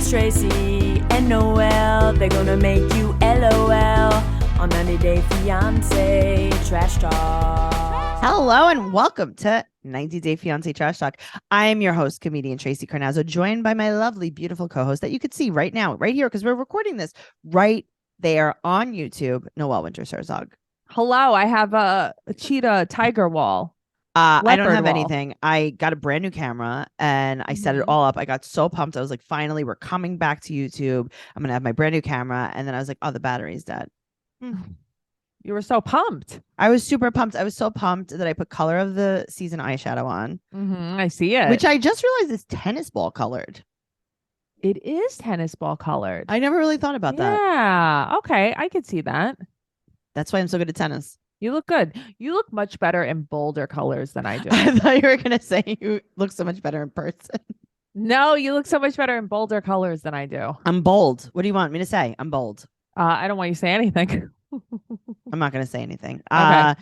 It's Tracey and Noelle. They're gonna make you LOL on 90 Day Fiancé Trash Talk. Hello and welcome to 90 Day Fiancé Trash Talk. I am your host, comedian Tracey Carnazzo, joined by my lovely, beautiful co-host that you could see right now, right here, because we're recording this right there on YouTube, Noelle Herzog. Hello, I have a cheetah tiger wall. I don't have wall. anything. I got a brand new camera and I set it all up. I got so pumped. I was like, finally, we're coming back to YouTube. I'm going to have my brand new camera. And then I was like, oh, the battery's dead. You were so pumped. I was super pumped. I was so pumped that I put Color of the Season eyeshadow on. I see it. Which I just realized is tennis ball colored. It is tennis ball colored. I never really thought about that. Yeah. Okay. I could see that. That's why I'm so good at tennis. You look good. You look much better in bolder colors than I do. I thought you were going to say you look so much better in person. No, you look so much better in bolder colors than I do. I'm bold. What do you want me to say? I'm bold. I don't want you to say anything. I'm not going to say anything. Okay.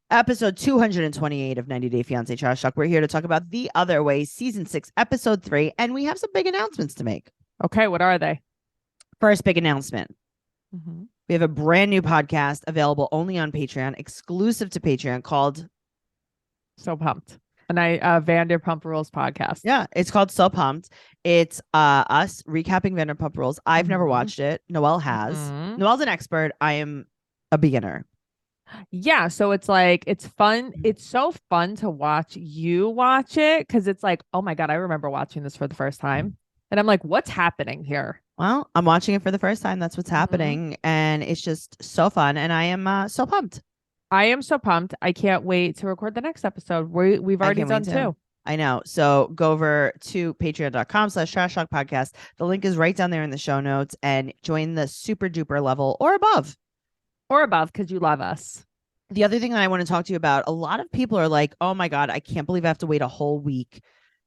Episode 228 of 90 Day Fiancé Trash Talk. We're here to talk about The Other Way, Season 6, Episode 3. And we have some big announcements to make. Okay. What are they? First big announcement. We have a brand new podcast available only on Patreon, exclusive to Patreon, called So Pumped. And Vanderpump Rules podcast. Yeah, it's called So Pumped. It's us recapping Vanderpump Rules. I've never watched it. Noelle has. Noelle's an expert. I am a beginner. Yeah, so it's like, it's fun. It's so fun to watch you watch it because it's like, oh my God, I remember watching this for the first time. And I'm like, what's happening here? Well, I'm watching it for the first time. That's what's happening. And it's just so fun. And I am so pumped. I am so pumped. I can't wait to record the next episode. We've already done two. I know. So go over to patreon.com/trash talk podcast. The link is right down there in the show notes and join the super duper level or above. Or above, because you love us. The other thing that I want to talk to you about, a lot of people are like, oh my God, I can't believe I have to wait a whole week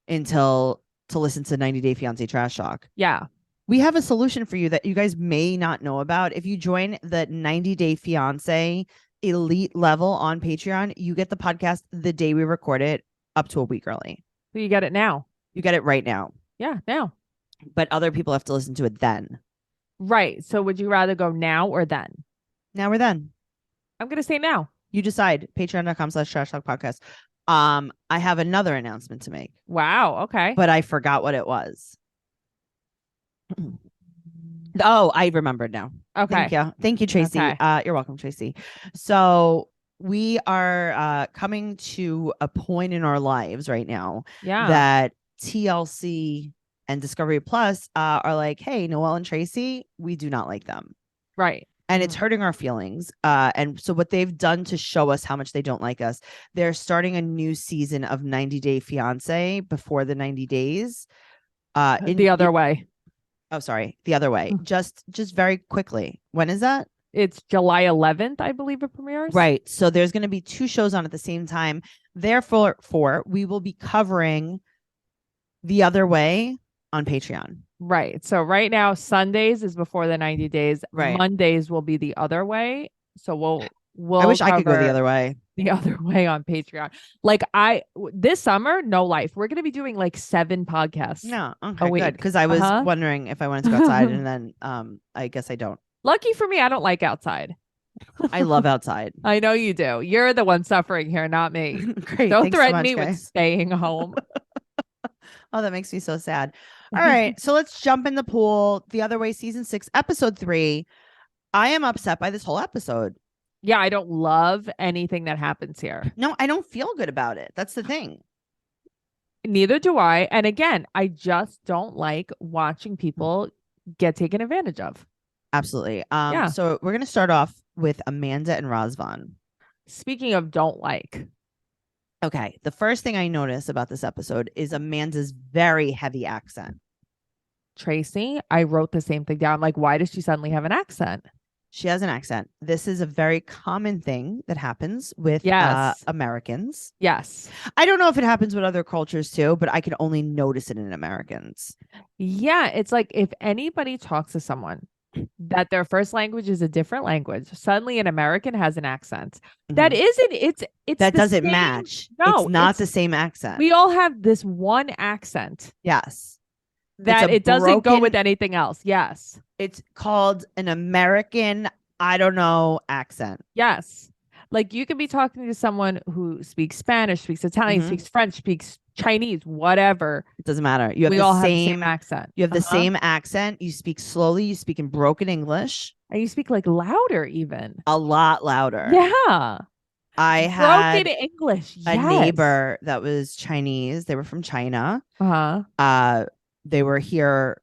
to listen to 90 Day Fiancé Trash Talk. Yeah. We have a solution for you that you guys may not know about. If you join the 90 Day Fiancé elite level on Patreon, you get the podcast the day we record it up to a week early. So you get it now. You get it right now. Yeah, now. But other people have to listen to it then. Right. So would you rather go now or then? Now or then? I'm going to say now. You decide. Patreon.com/trash talk podcast. I have another announcement to make. Wow. Okay. But I forgot what it was. Oh, I remembered now. Okay. Thank you, Tracey. Okay. You're welcome, Tracey. So we are coming to a point in our lives right now that TLC and Discovery Plus are like, hey, Noelle and Tracey, we do not like them. Right. And it's hurting our feelings. And so what they've done to show us how much they don't like us, they're starting a new season of 90 Day Fiancé before the 90 days. The other way. Oh, sorry. The other way. Just very quickly. When is that? It's July 11th, I believe it premieres. Right. So there's going to be two shows on at the same time. Therefore, we will be covering The Other Way on Patreon. Right. So right now, Sundays is before the 90 days. Right. Mondays will be The Other Way. So we'll I wish I could go the other way. The Other Way on Patreon. Like this summer, no life. We're going to be doing like 7 podcasts. No. Okay, good. Because I was wondering if I wanted to go outside and then I guess I don't. Lucky for me, I don't like outside. I love outside. I know you do. You're the one suffering here, not me. Great. Don't threaten me guys. with staying home. Oh, that makes me so sad. All right. So let's jump in the pool. The Other Way, Season 6, Episode 3. I am upset by this whole episode. Yeah, I don't love anything that happens here. No, I don't feel good about it. That's the thing. Neither do I. And again, I just don't like watching people get taken advantage of. Absolutely. So we're going to start off with Amanda and Razvan. Speaking of don't like. Okay. The first thing I notice about this episode is Amanda's very heavy accent. Tracey, I wrote the same thing down. Like, why does she suddenly have an accent? She has an accent. This is a very common thing that happens with Americans. Yes. I don't know if it happens with other cultures too, but I can only notice it in Americans. Yeah. It's like if anybody talks to someone that their first language is a different language, suddenly an American has an accent. That isn't, it's that doesn't match. No, it's not the same accent. We all have this one accent. Yes. That it doesn't go with anything else. Yes. It's called an American, I don't know, accent. Yes. Like you could be talking to someone who speaks Spanish, speaks Italian, speaks French, speaks Chinese, whatever. It doesn't matter. You have we all have the same accent. You have the same accent. You speak slowly. You speak in broken English. And you speak like louder even. A lot louder. Yeah. I had broken English. A neighbor that was Chinese. They were from China. They were here.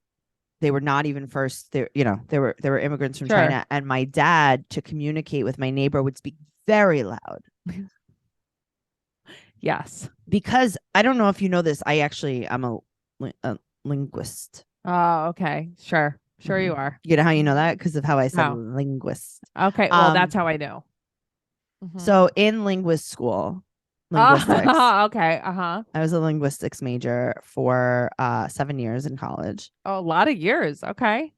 They were not even first. They were immigrants from China. And my dad, to communicate with my neighbor, would speak very loud. Yes. Because I don't know if you know this. I'm a linguist. Oh, okay. Sure you are. You know how you know that? Because of how I said linguist. Okay. Well, that's how I know. So in linguistics. Okay. I was a linguistics major for 7 years in college. Oh, a lot of years. Okay.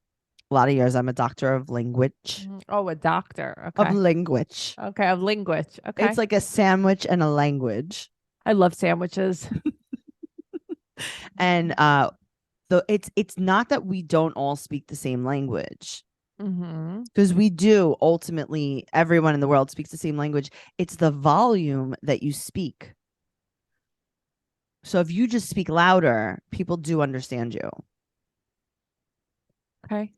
A lot of years. I'm a doctor of language. Oh, a doctor. Okay. Of language. Okay. Of language. Okay. It's like a sandwich and a language. I love sandwiches. And it's not that we don't all speak the same language. Because we do. Ultimately, everyone in the world speaks the same language. It's the volume that you speak. So if you just speak louder, people do understand you. Okay.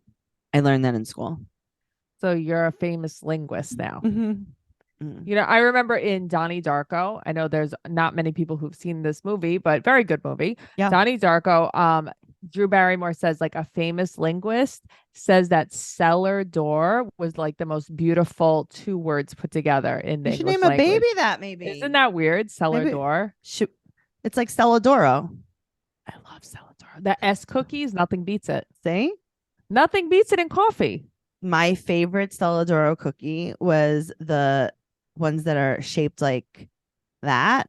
I learned that in school. So you're a famous linguist now. You know, I remember in Donnie Darko, I know there's not many people who've seen this movie, but very good movie. Yeah. Donnie Darko, Drew Barrymore says like a famous linguist says that cellar door was like the most beautiful 2 words put together in the English language. You should name a baby that maybe. Isn't that weird? Cellar door. It's like Celadoro. I love Celadoro. The S cookies, nothing beats it. See? Nothing beats it in coffee. My favorite Celadoro cookie was the ones that are shaped like that.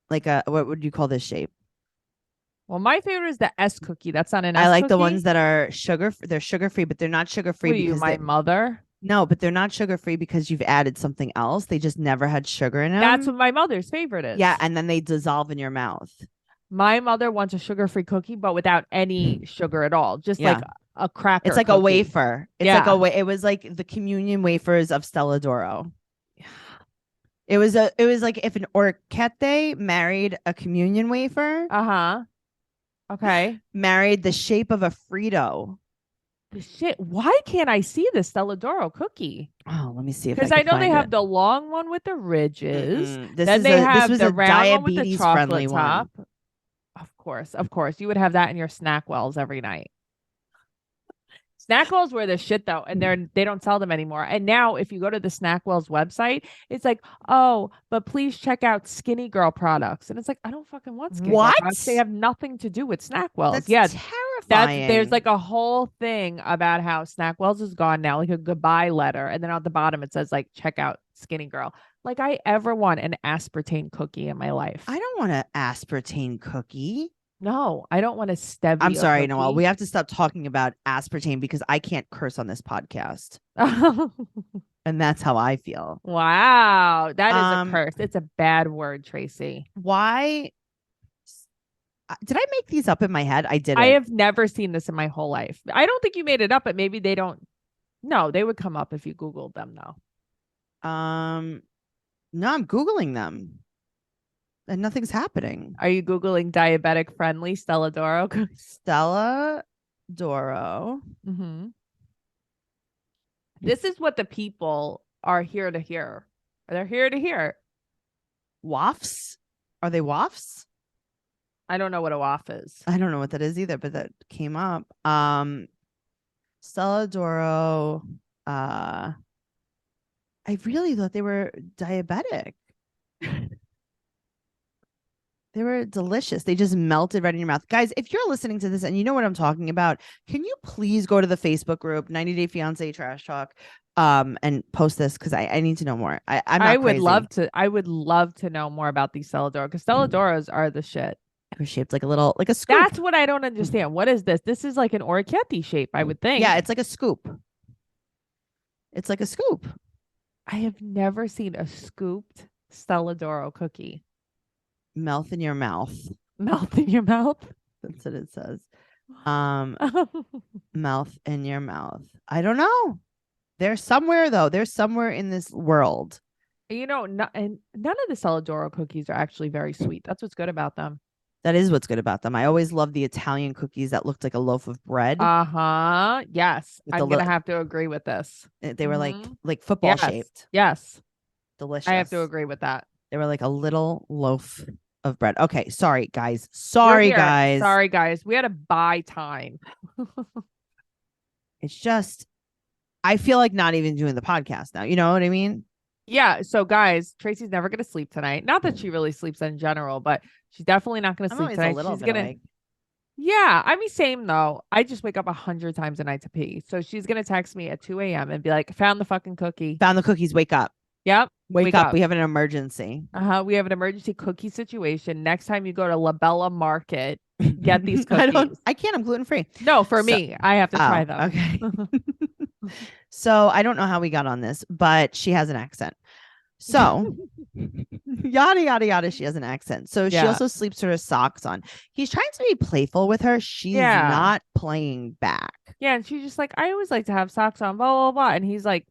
Like what would you call this shape? Well, my favorite is the S cookie. That's not an S I like cookie? the ones that are they're sugar free, but they're not sugar free because my mother. No, but they're not sugar free because you've added something else. They just never had sugar in them. That's what my mother's favorite is. Yeah, and then they dissolve in your mouth. My mother wants a sugar free cookie, but without any sugar at all. Just like a cracker. It's like cookie. A wafer. It's like it was like the communion wafers of Celadoro. It was like if an horchata married a communion wafer. Okay. Married the shape of a Frito. Why can't I see the Celadoro cookie? Oh, let me see if because I know they have the long one with the ridges. This was a diabetes friendly top. One. Of course, you would have that in your snack wells every night. Snack Wells were the shit though, and they don't sell them anymore. And now, if you go to the Snack Wells website, it's like, oh, but please check out Skinny Girl products, and it's like, I don't fucking want Skinny Girl products. They have nothing to do with Snack Wells. That's terrifying. There's like a whole thing about how Snack Wells is gone now, like a goodbye letter, and then at the bottom it says like, check out Skinny Girl. Like I ever want an aspartame cookie in my life. I don't want an aspartame cookie. No, I don't want to stevia. I'm sorry, cookie. Noelle. We have to stop talking about aspartame because I can't curse on this podcast. And that's how I feel. Wow. That is a curse. It's a bad word, Tracey. Why? Did I make these up in my head? I didn't. I have never seen this in my whole life. I don't think you made it up, but maybe they don't. No, they would come up if you Googled them, though. No, I'm Googling them. And nothing's happening. Are you Googling diabetic friendly Celadoro? Celadoro. This is what the people are here to hear. They're here to hear. Wafts? Are they wafts? I don't know what a waff is. I don't know what that is either, but that came up. Celadoro. I really thought they were diabetic. They were delicious. They just melted right in your mouth. Guys, if you're listening to this and you know what I'm talking about, can you please go to the Facebook group, 90 Day Fiancé Trash Talk, and post this because I need to know more. I would love to know more about these Celadoro because Celadoros are the shit. It was shaped like a scoop. That's what I don't understand. What is this? This is like an horchata shape, I would think. Yeah, it's like a scoop. It's like a scoop. I have never seen a scooped Celadoro cookie. Melt in your mouth. Melt in your mouth? That's what it says. Mouth in your mouth. I don't know. They're somewhere though. They're somewhere in this world. And none of the Celadoro cookies are actually very sweet. That's what's good about them. That is what's good about them. I always love the Italian cookies that looked like a loaf of bread. Yes. I'm gonna have to agree with this. They were like football shaped. Yes. Delicious. I have to agree with that. They were like a little loaf of bread. Okay, sorry guys. Sorry guys. We had to buy time. It's just I feel like not even doing the podcast now. You know what I mean? Yeah. So guys, Tracey's never gonna sleep tonight. Not that she really sleeps in general, but she's definitely not gonna sleep tonight. She's gonna awake. Yeah, I mean, same though. I just wake up 100 times a night to pee. So she's gonna text me at 2 a.m. and be like, "Found the fucking cookie. Found the cookies. Wake up." Yep. Wake up. We have an emergency. We have an emergency cookie situation. Next time you go to La Bella Market, get these cookies. I can't. I'm gluten free. No, for me, I have to try them. Okay. So I don't know how we got on this, but she has an accent. So yada yada yada. She has an accent. So she also sleeps with her socks on. He's trying to be playful with her. She's not playing back. Yeah, and she's just like, I always like to have socks on. Blah blah blah. And he's like,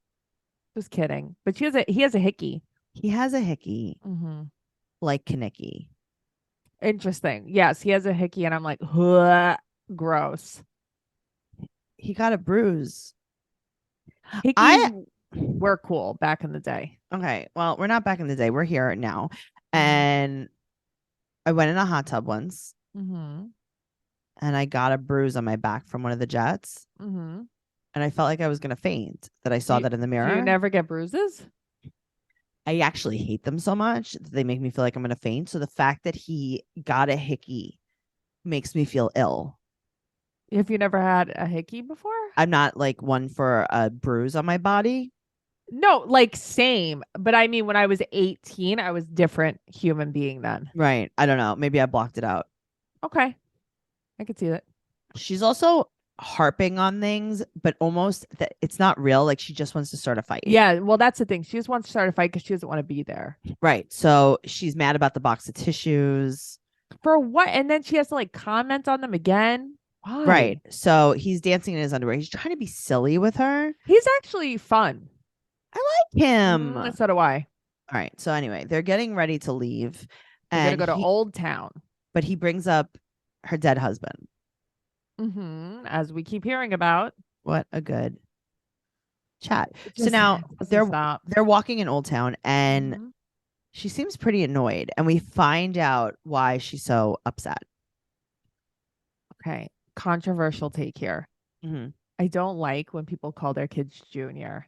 just kidding. But he has a hickey. He has a hickey, like Kaneki. Interesting. Yes, he has a hickey, and I'm like, gross. He got a bruise. Hickeys were cool back in the day. Okay, well, we're not back in the day. We're here now, and I went in a hot tub once, and I got a bruise on my back from one of the jets, and I felt like I was gonna faint. That I saw that in the mirror. Do you never get bruises? I actually hate them so much that they make me feel like I'm gonna faint. So the fact that he got a hickey makes me feel ill. Have you never had a hickey before? I'm not like one for a bruise on my body. No, like same. But I mean, when I was 18, I was different human being then. Right. I don't know. Maybe I blocked it out. Okay. I could see that. She's also harping on things, but almost that it's not real. Like she just wants to start a fight. Yeah. Well, that's the thing. She just wants to start a fight because she doesn't want to be there. Right. So she's mad about the box of tissues. For what? And then she has to like comment on them again. Why? Right. So he's dancing in his underwear. He's trying to be silly with her. He's actually fun. I like him. So do I. All right. So anyway, they're getting ready to leave. They're gonna go to Old Town. But he brings up her dead husband. As we keep hearing about. What a good chat. So now they're walking in Old Town, and she seems pretty annoyed, and we find out why she's so upset. Okay. Controversial take here. I don't like when people call their kids Junior.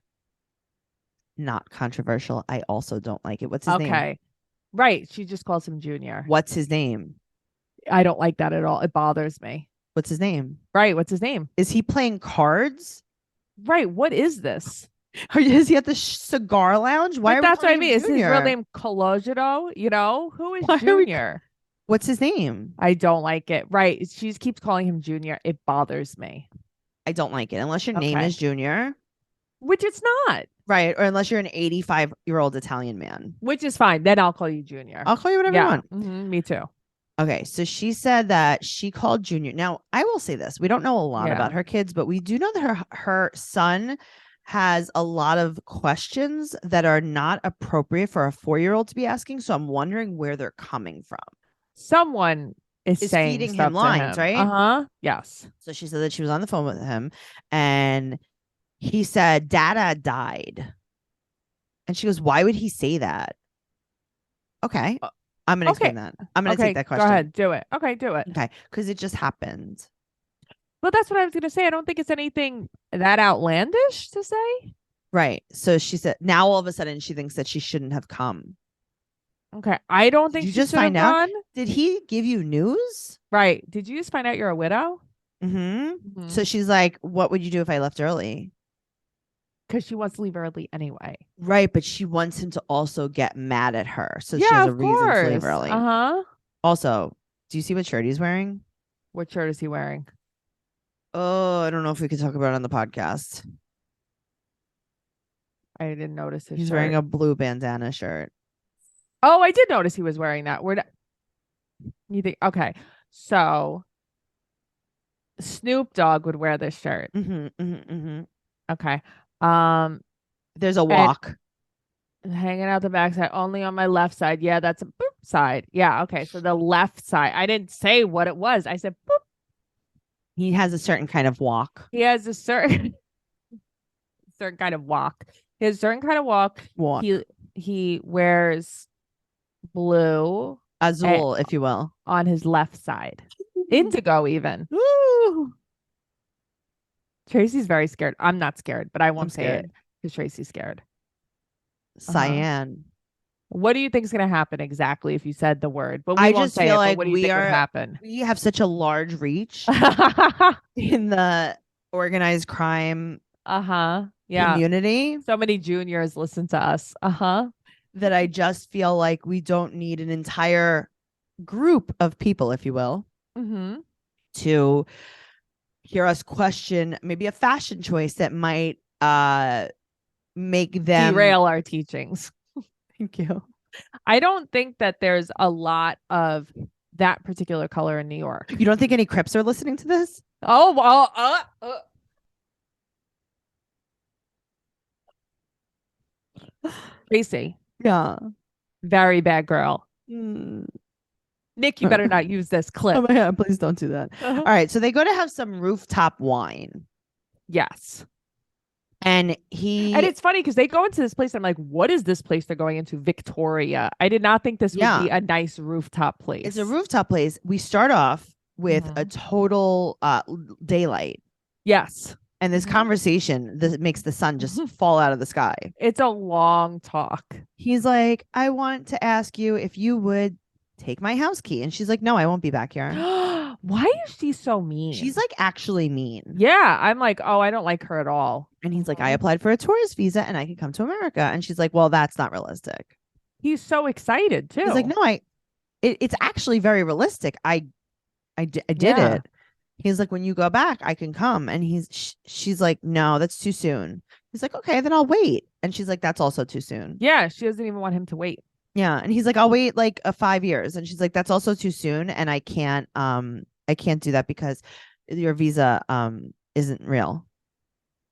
Not controversial. I also don't like it. What's his name? Okay. Right. She just calls him Junior. What's his name? I don't like that at all. It bothers me. What's his name? Right. What's his name? Is he playing cards? Right. What is this? Is he at the cigar lounge? Why? That's what I mean. Is his real name Cologito? Who is Junior? What's his name? I don't like it. Right. She just keeps calling him Junior. It bothers me. I don't like it. Unless your name is Junior. Which it's not. Right. Or unless you're an 85-year-old Italian man. Which is fine. Then I'll call you Junior. I'll call you whatever you want. Me too. Okay. So she said that she called Junior. Now, I will say this. We don't know a lot about her kids, but we do know that her son has a lot of questions that are not appropriate for a 4-year-old to be asking. So I'm wondering where they're coming from. Someone is saying feeding him lines, right? Yes. So she said that she was on the phone with him, and he said, Dada died. And she goes, why would he say that? Okay. I'm going to explain that. I'm going to take that question. Go ahead. Do it. Okay. Do it. Okay. Because it just happened. Well, that's what I was going to say. I don't think it's anything that outlandish to say. Right. So she said, now all of a sudden she thinks that she shouldn't have come. Okay. I don't think you just find out. Did he give you news? Right. Did you just find out you're a widow? So she's like, what would you do if I left early? Because she wants to leave early anyway. Right. But she wants him to also get mad at her. So she has a reason to leave early. Also, do you see what shirt he's wearing? What shirt is he wearing? Oh, I don't know if we could talk about it on the podcast. I didn't notice his shirt. He's wearing a blue bandana shirt. Oh, I did notice he was wearing that. You think, okay. So Snoop Dogg would wear this shirt. Okay. There's a walk. Hanging out the backside, only on my left side. Yeah, that's a boop side. Yeah, okay. So the left side. I didn't say what it was. I said boop. He has a certain kind of walk. He has a certain kind of walk. He has a certain kind of walk. He wears blue. Azul, if you will. On his left side. Indigo even. Woo! Tracy's very scared. I'm not scared, but I won't say it because Tracy's scared. Cyan. What do you think is going to happen exactly if you said the word? But I just feel like what do you think would happen? We have such a large reach in the organized crime community. So many juniors listen to us. That I just feel like we don't need an entire group of people, if you will, to hear us question maybe a fashion choice that might make them derail our teachings. Thank you. I don't think that there's a lot of that particular color in New York. You don't think any Crips are listening to this? Oh, well, Tracey. Yeah. Very bad girl. Nick, you better not use this clip. Oh my God, please don't do that. All right. So they go to have some rooftop wine. Yes. And it's funny because they go into this place. I'm like, what is this place they're going into? Victoria. I did not think this would be a nice rooftop place. It's a rooftop place. We start off with a total daylight. Yes. And this conversation that makes the sun just fall out of the sky. It's a long talk. He's like, I want to ask you if you would take my house key. And she's like, no, I won't be back here. Why is she so mean? She's like actually mean. Yeah. I'm like, oh, I don't like her at all. And he's like, I applied for a tourist visa and I could come to America. And she's like, well, that's not realistic. He's so excited too. He's like, no, it's actually very realistic. I did it. He's like, when you go back, I can come. And she's like, no, that's too soon. He's like, okay, then I'll wait. And she's like, that's also too soon. Yeah. She doesn't even want him to wait. Yeah. And he's like, I'll wait like 5 years. And she's like, that's also too soon. And I can't do that because your visa isn't real.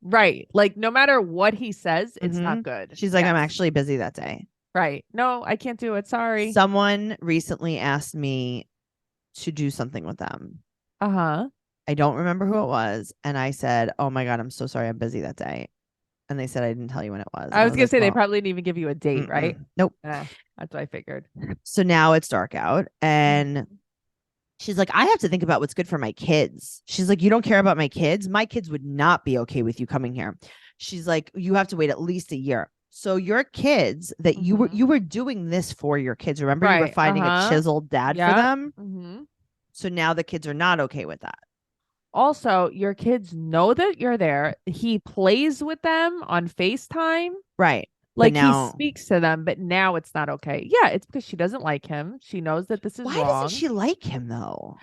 Right. Like no matter what he says, it's not good. She's like, I'm actually busy that day. Right. No, I can't do it. Sorry. Someone recently asked me to do something with them. I don't remember who it was. And I said, oh my God, I'm so sorry. I'm busy that day. And they said, I didn't tell you when it was. I was going to say, they probably didn't even give you a date, right? Nope. That's what I figured. So now it's dark out. And she's like, I have to think about what's good for my kids. She's like, you don't care about my kids? My kids would not be okay with you coming here. She's like, you have to wait at least a year. So your kids that you were doing this for your kids. Remember, you were finding a chiseled dad for them. So now the kids are not okay with that. Also, your kids know that you're there. He plays with them on FaceTime. Right. Like he speaks to them, but now it's not okay. Yeah, it's because she doesn't like him. She knows that this is wrong. Why doesn't she like him though?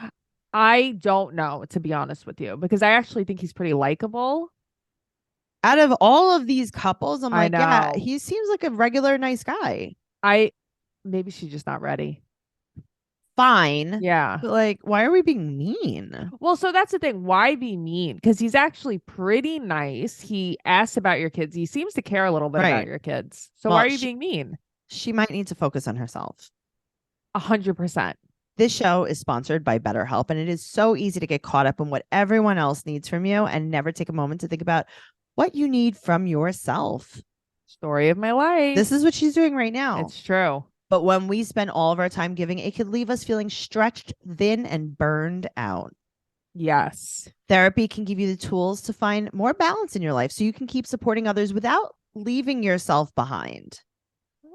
I don't know, to be honest with you, because I actually think he's pretty likable. Out of all of these couples, I'm like, yeah, he seems like a regular nice guy. Maybe she's just not ready. Fine. Yeah. But like, why are we being mean? Well, so that's the thing. Why be mean? Because he's actually pretty nice. He asks about your kids. He seems to care a little bit about your kids. So why are you being mean? She might need to focus on herself. 100%. This show is sponsored by BetterHelp, and it is so easy to get caught up in what everyone else needs from you and never take a moment to think about what you need from yourself. Story of my life. This is what she's doing right now. It's true. But when we spend all of our time giving, it could leave us feeling stretched thin and burned out. Yes. Therapy can give you the tools to find more balance in your life so you can keep supporting others without leaving yourself behind.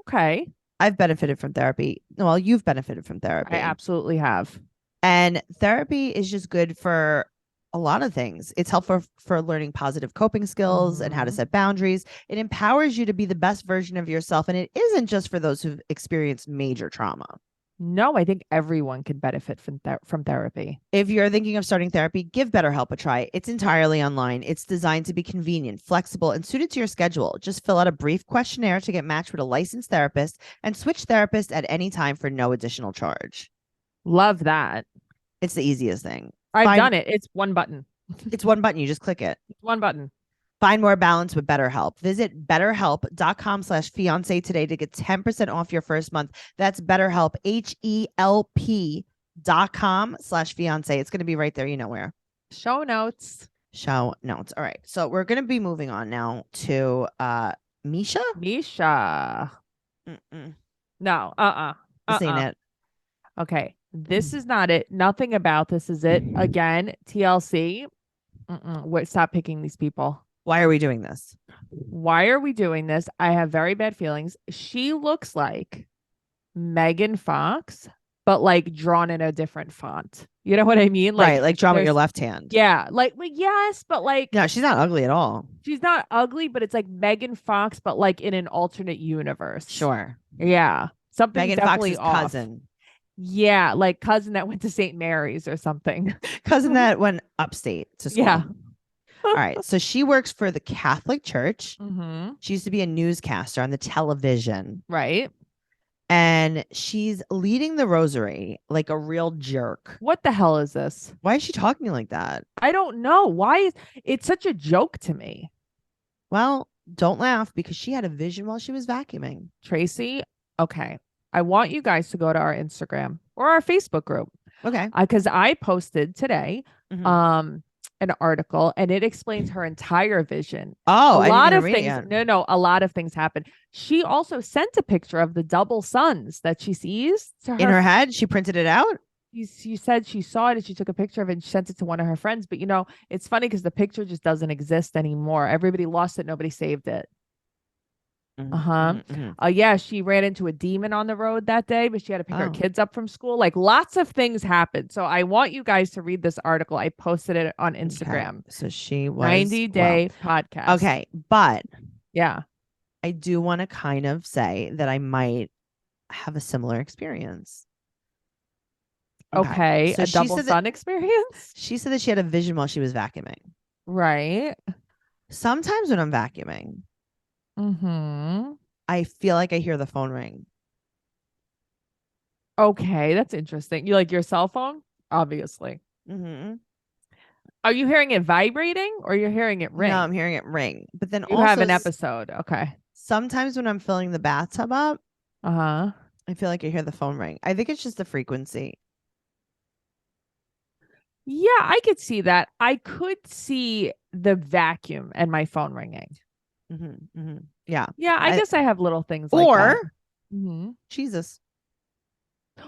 Okay. I've benefited from therapy. Well, you've benefited from therapy. I absolutely have. And therapy is just good for a lot of things. It's helpful for learning positive coping skills and how to set boundaries. It empowers you to be the best version of yourself. And it isn't just for those who've experienced major trauma. No, I think everyone can benefit from therapy. If you're thinking of starting therapy, give BetterHelp a try. It's entirely online. It's designed to be convenient, flexible, and suited to your schedule. Just fill out a brief questionnaire to get matched with a licensed therapist and switch therapists at any time for no additional charge. Love that. It's the easiest thing. I've done it. It's one button. It's one button. You just click it. It's one button. Find more balance with BetterHelp. Visit betterhelp.com/fiance today to get 10% off your first month. That's BetterHelp, HELP.com/fiance. It's going to be right there. You know where. Show notes. All right. So we're going to be moving on now to Meisha. No. This ain't it. Okay. This is not it. Nothing about this is it. Again, TLC. Stop picking these people. Why are we doing this? I have very bad feelings. She looks like Megan Fox, but like drawn in a different font. You know what I mean? Like drawn with your left hand. Yeah. Like yes, but like. No, she's not ugly at all. She's not ugly, but it's like Megan Fox, but like in an alternate universe. Sure. Yeah. Something Megan definitely Fox's off. cousin. Yeah. Like cousin that went to St. Mary's or something. Cousin that went upstate to school. Yeah. All right. So she works for the Catholic Church. Mm-hmm. She used to be a newscaster on the television. Right. And she's leading the rosary like a real jerk. What the hell is this? Why is she talking like that? I don't know. Why is it's such a joke to me? Well, don't laugh because she had a vision while she was vacuuming. Tracey, okay. I want you guys to go to our Instagram or our Facebook group. Okay. Because I posted today an article and it explains her entire vision. Oh, a lot of things. A lot of things happen. She also sent a picture of the double suns that she sees to in her head. She printed it out. She said she saw it and she took a picture of it and she sent it to one of her friends. But it's funny because the picture just doesn't exist anymore. Everybody lost it. Nobody saved it. Yeah, she ran into a demon on the road that day, but she had to pick her kids up from school. Like lots of things happened. So I want you guys to read this article. I posted it on Instagram. Okay. So she was 90-day podcast. Okay, but yeah, I do want to kind of say that I might have a similar experience. Okay, so a double sun experience. She said that she had a vision while she was vacuuming. Right. Sometimes when I'm vacuuming, I feel like I hear the phone ring. Okay, that's interesting. You like your cell phone? Obviously. Are you hearing it vibrating or you're hearing it ring? No, I'm hearing it ring. But then you also have an episode. Okay. Sometimes when I'm filling the bathtub up, I feel like I hear the phone ring. I think it's just the frequency. Yeah, I could see that. I could see the vacuum and my phone ringing. Yeah. Yeah, I guess I have little things like that. Jesus.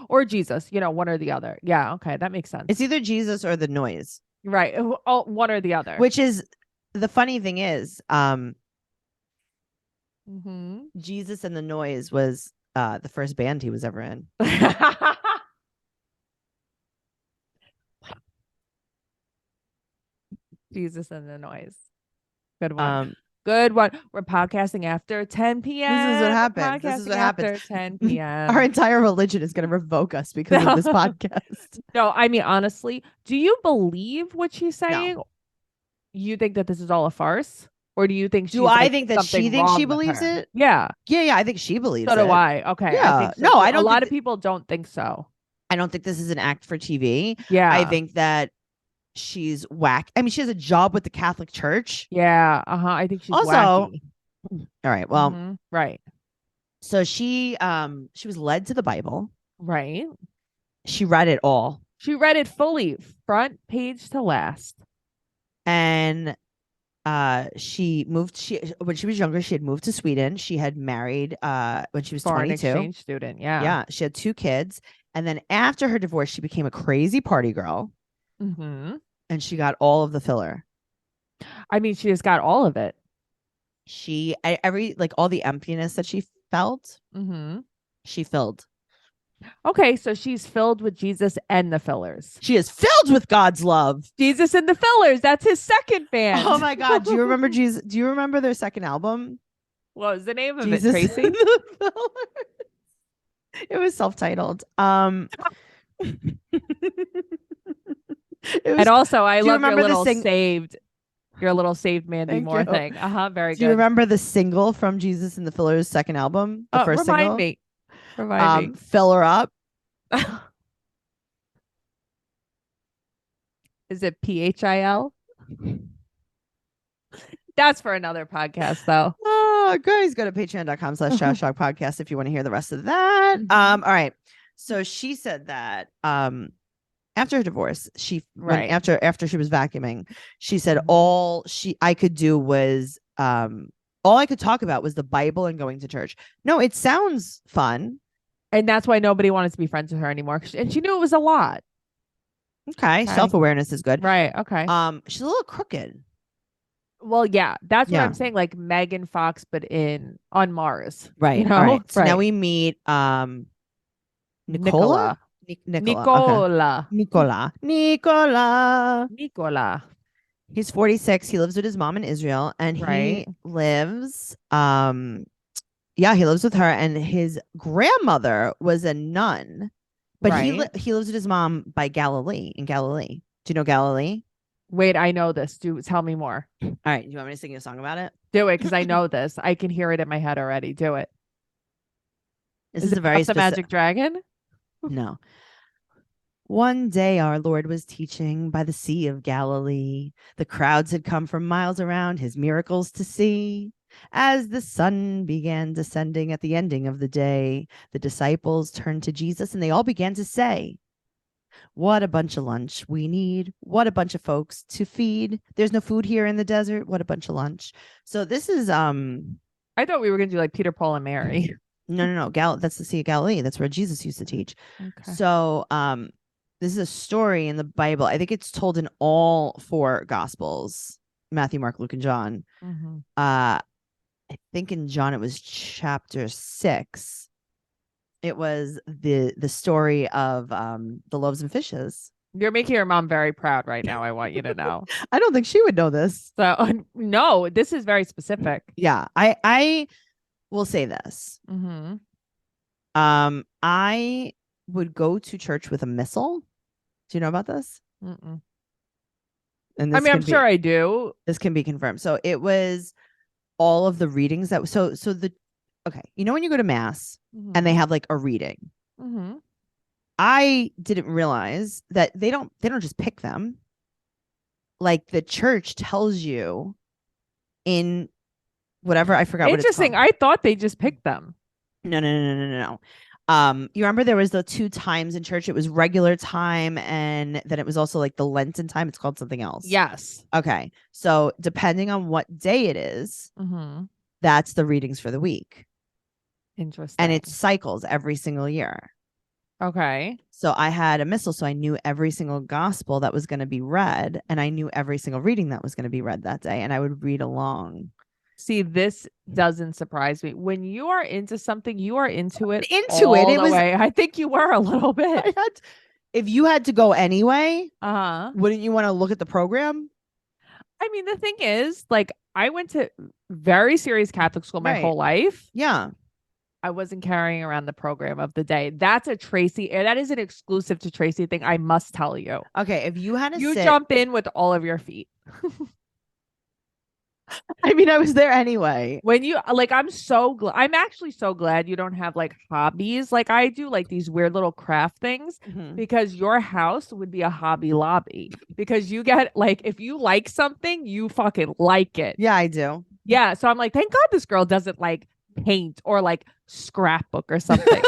Or Jesus, one or the other. Yeah, okay, that makes sense. It's either Jesus or the noise. Right. One or the other. Which is the funny thing is, Jesus and the Noise was the first band he was ever in. Jesus and the Noise. Good one. Good one. We're podcasting after 10 p.m. This is what happens. This is what happens. After 10 p.m. Our entire religion is going to revoke us because of this podcast. No, I mean, honestly, do you believe what she's saying? No. You think that this is all a farce? Or do you think she's I think that she thinks she believes it? Yeah. Yeah. I think she believes it. So do I. Okay. Yeah. I think so. No, I don't. A lot of people don't think so. I don't think this is an act for TV. Yeah. I think that she's whack. I mean, she has a job with the Catholic Church. Yeah. I think she's also wacky. All right. Well, right. So she was led to the Bible. Right. She read it all. She read it fully, front page to last. And she moved. When she was younger, she had moved to Sweden. She had married when she was 22. Foreign exchange student. Yeah. Yeah. She had 2 kids. And then after her divorce, she became a crazy party girl. And she got all of the filler. I mean, she just got all of it. All the emptiness that she felt, she filled. Okay, so she's filled with Jesus and the fillers. She is filled with God's love. Jesus and the fillers. That's his second band. Oh my God. Do you remember Jesus? Do you remember their second album? What was the name of Jesus it, Tracey? And the Fillers. It was self-titled. And also, I love your little saved. Your little saved Mandy Thank Moore you. thing. Very good. Do you remember the single from Jesus and the Fillers' second album? The first single? Remind me. Fill Her Up. Is it PHIL? That's for another podcast, though. Oh, guys, go to patreon.com/trash talk podcast if you want to hear the rest of that. All right. So she said that after her divorce, after she was vacuuming, she said all I could do was all I could talk about was the Bible and going to church. No, it sounds fun. And that's why nobody wanted to be friends with her anymore. And she knew it was a lot. Okay. Self-awareness is good. Right. Okay. She's a little crooked. Well, yeah, that's what I'm saying. Like Megan Fox, but on Mars. Right. You know? All right. So now we meet Nicola. Nicola. He's 46. He lives with his mom in Israel, and he lives he lives with her, and his grandmother was a nun, but he lives with his mom in Galilee. Do you know Galilee? Wait, I know this. Tell me more. All right. Do you want me to sing you a song about it? Do it, because I know this. I can hear it in my head already. Do it. This is a very the Magic Dragon? No. One day our Lord was teaching by the Sea of Galilee. The crowds had come from miles around his miracles to see. As the sun began descending at the ending of the day, the disciples turned to Jesus and they all began to say, "What a bunch of lunch we need. What a bunch of folks to feed. There's no food here in the desert. What a bunch of lunch." So this is I thought we were going to do like Peter, Paul, and Mary. No. That's the Sea of Galilee. That's where Jesus used to teach. Okay. So this is a story in the Bible. I think it's told in all 4 Gospels: Matthew, Mark, Luke, and John. I think in John it was chapter 6. It was the story of the loaves and fishes. You're making your mom very proud right now. I want you to know. I don't think she would know this. So no, this is very specific. Yeah, I will say this. I would go to church with a missal. Do you know about this? And this I'm sure I do. This can be confirmed. So it was all of the readings that you know when you go to mass and they have like a reading. I didn't realize that they don't just pick them. Like the church tells you in whatever, I forgot. Interesting. I thought they just picked them. No. You remember there was the 2 times in church. It was regular time, and then it was also like the Lenten time. It's called something else. Yes. Okay. So depending on what day it is, that's the readings for the week. Interesting. And it cycles every single year. Okay. So I had a missal, so I knew every single gospel that was going to be read, and I knew every single reading that was going to be read that day, and I would read along. See, this doesn't surprise me. When you are into something, you are into it. It was. Way. I think you were a little bit. If you had to go anyway, wouldn't you want to look at the program? I mean, the thing is, like, I went to very serious Catholic school my whole life. Yeah. I wasn't carrying around the program of the day. That is an exclusive to Tracey thing. I must tell you. Okay. If you had to jump in with all of your feet. I mean, I was there anyway. When you I'm actually so glad you don't have like hobbies like I do, like these weird little craft things, because your house would be a Hobby Lobby, because you get like, if you like something, you fucking like it. Yeah, I do. Yeah. So I'm like, thank God this girl doesn't like paint or like scrapbook or something.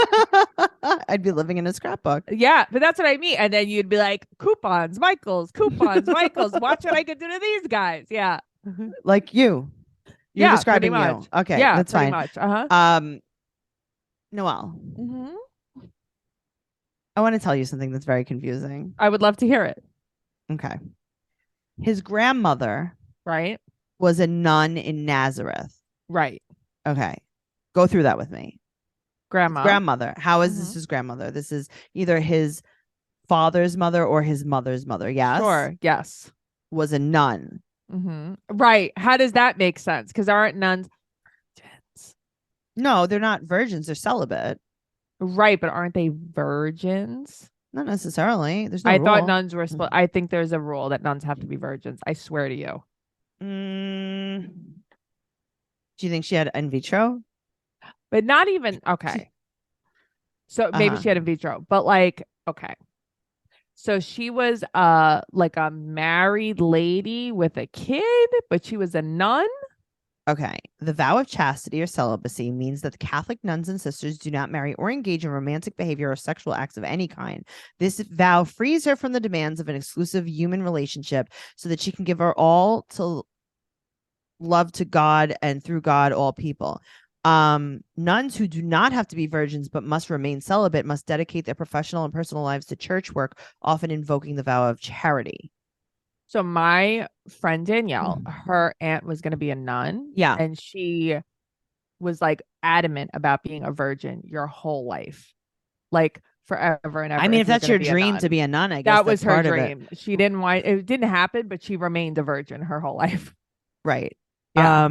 I'd be living in a scrapbook. Yeah, but that's what I mean. And then you'd be like, coupons, Michaels. Watch what I could do to these guys. Yeah. Like you're describing you. Okay, yeah, that's fine. Much. Noelle, I want to tell you something that's very confusing. I would love to hear it. Okay. His grandmother, was a nun in Nazareth. Right. Okay. Go through that with me. Grandmother. How is this his grandmother? This is either his father's mother or his mother's mother. Yes. Sure. Yes. Was a nun. Right. How does that make sense? Because aren't nuns virgins? No, they're not virgins. They're celibate. Right. But aren't they virgins? Not necessarily. There's no I rule. thought nuns were I think there's a rule that nuns have to be virgins. I swear to you. Do you think she had in vitro? But not even. Okay. So maybe she had in vitro. But like, okay. So she was like a married lady with a kid, but she was a nun. Okay. The vow of chastity or celibacy means that the Catholic nuns and sisters do not marry or engage in romantic behavior or sexual acts of any kind. This vow frees her from the demands of an exclusive human relationship so that she can give her all to love to God and through God, all people. Nuns who do not have to be virgins but must remain celibate must dedicate their professional and personal lives to church work, often invoking the vow of charity. So my friend Danielle, her aunt was going to be a nun. Yeah. And she was like adamant about being a virgin your whole life. Like forever and ever. I mean, if that's your dream to be a nun, I guess that was her part dream. She didn't want it didn't happen, but she remained a virgin her whole life. Right. Yeah.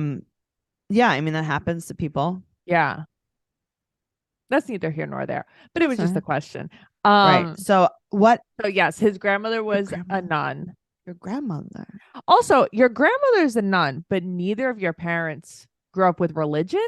Yeah, I mean that happens to people. Yeah. That's neither here nor there. But it was just a question. Right. So yes, his grandmother was a nun. Your grandmother. Also, your grandmother's a nun, but neither of your parents grew up with religion.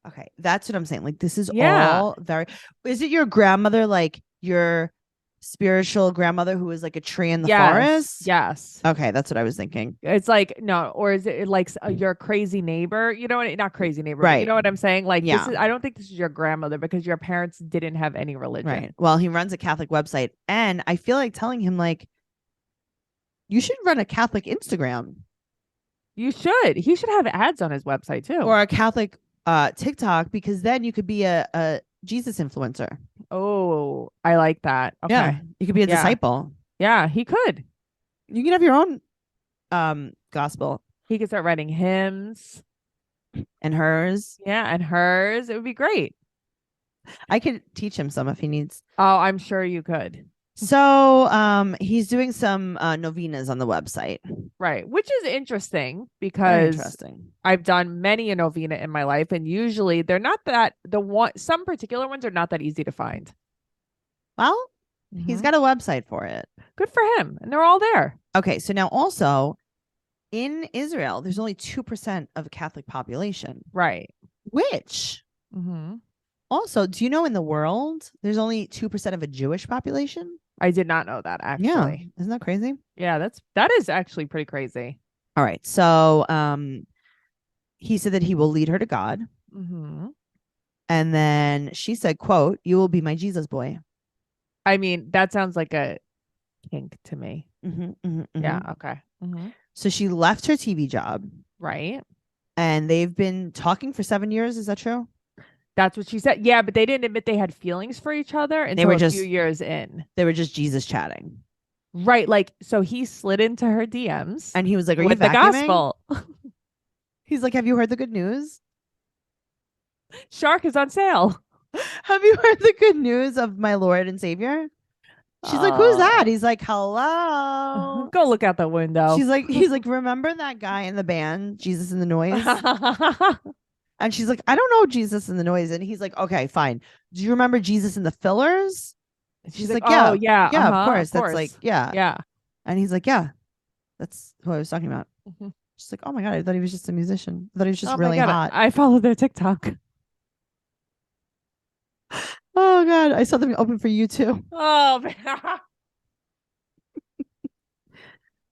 Okay, that's what I'm saying. Like, this is all very. Is it your grandmother, like your spiritual grandmother, who was like a tree in the forest? Yes. Okay, that's what I was thinking. It's like no, or is it like your crazy neighbor? You know what? Not crazy neighbor, right? But you know what I'm saying? Like, this is. I don't think this is your grandmother because your parents didn't have any religion. Right. Well, he runs a Catholic website, and I feel like telling him like, you should run a Catholic Instagram. You should. He should have ads on his website too, or a Catholic TikTok, because then you could be a Jesus influencer. Oh, I like that. Okay. Yeah, you could be a disciple. Yeah, he could. You can have your own gospel. He could start writing hymns. And hers. Yeah, and hers. It would be great. I could teach him some if he needs. Oh, I'm sure you could. So he's doing some novenas on the website. Right, which is interesting because I've done many a novena in my life, and usually they're not that some particular ones are not that easy to find. Well, he's got a website for it. Good for him. And they're all there. Okay, so now also in Israel, there's only 2% of the Catholic population. Right. Which also, do you know in the world there's only 2% of a Jewish population? I did not know that, actually. Yeah. Isn't that crazy? Yeah, that is actually pretty crazy. All right. So he said that he will lead her to God. And then she said, quote, "You will be my Jesus boy." I mean, that sounds like a kink to me. Yeah. Okay. So she left her TV job. Right. And they've been talking for 7 years. Is that true? That's what she said. Yeah, but they didn't admit they had feelings for each other until a few years in. They were just Jesus chatting. Right. Like, so he slid into her DMs. And he was like, "Are you with the gospel?" He's like, "Have you heard the good news? Shark is on sale. Have you heard the good news of my Lord and Savior?" She's like, "Who's that?" He's like, "Hello." Go look out the window. He's like, "Remember that guy in the band, Jesus and the Noise?" And she's like, "I don't know Jesus and the Noise." And he's like, "Okay, fine. Do you remember Jesus and the Fillers?" And she's like, "Yeah, oh, yeah, of course. That's like, yeah." And he's like, "Yeah, that's who I was talking about." She's like, "Oh my God, I thought he was just a musician. I thought he was just really hot." I follow their TikTok. Oh God, I saw them open for you too. Oh man.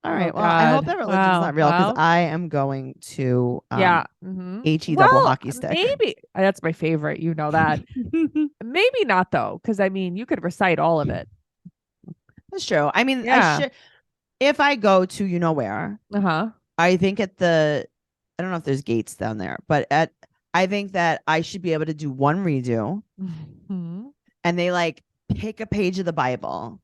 All right. Well, I hope that religion's not real, because I am going to HE double hockey stick. Maybe that's my favorite. You know that. Maybe not though, because I mean, you could recite all of it. That's true. I mean, if I go to you know where, I think I don't know if there's gates down there, but I think that I should be able to do one redo, and they like pick a page of the Bible.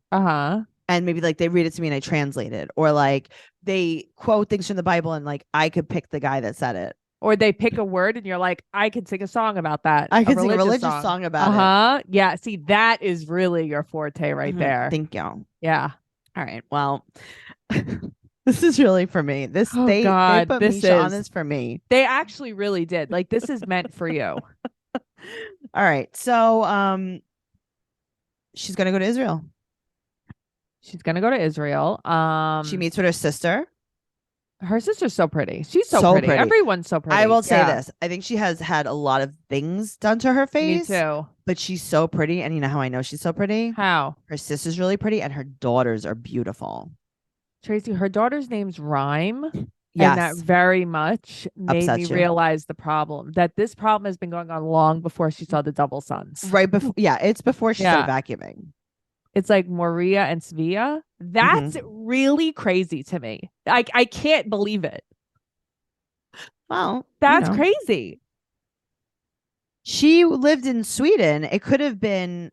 And maybe like they read it to me and I translate it, or like they quote things from the Bible and like I could pick the guy that said it, or they pick a word and you're like, I could sing a song about that. I could sing a religious song about it. Yeah. See, that is really your forte right there. Thank you. Yeah. All right. Well, this is really for me. They put Meisha on this for me. They actually really did. Like, this is meant for you. All right. So she's gonna go to Israel. She's gonna go to Israel. She meets with her sister. Her sister's so pretty. She's so pretty. Everyone's so pretty. I will say this. I think she has had a lot of things done to her face. Me too. But she's so pretty. And you know how I know she's so pretty? How? Her sister's really pretty and her daughters are beautiful. Tracey, her daughter's name's Rhyme. Yes. And that very much made me realize the problem. That this problem has been going on long before she saw the double sons. Right before. Yeah. It's before she started vacuuming. It's like Maria and Svea. That's really crazy to me. I can't believe it. Well, that's crazy. She lived in Sweden. It could have been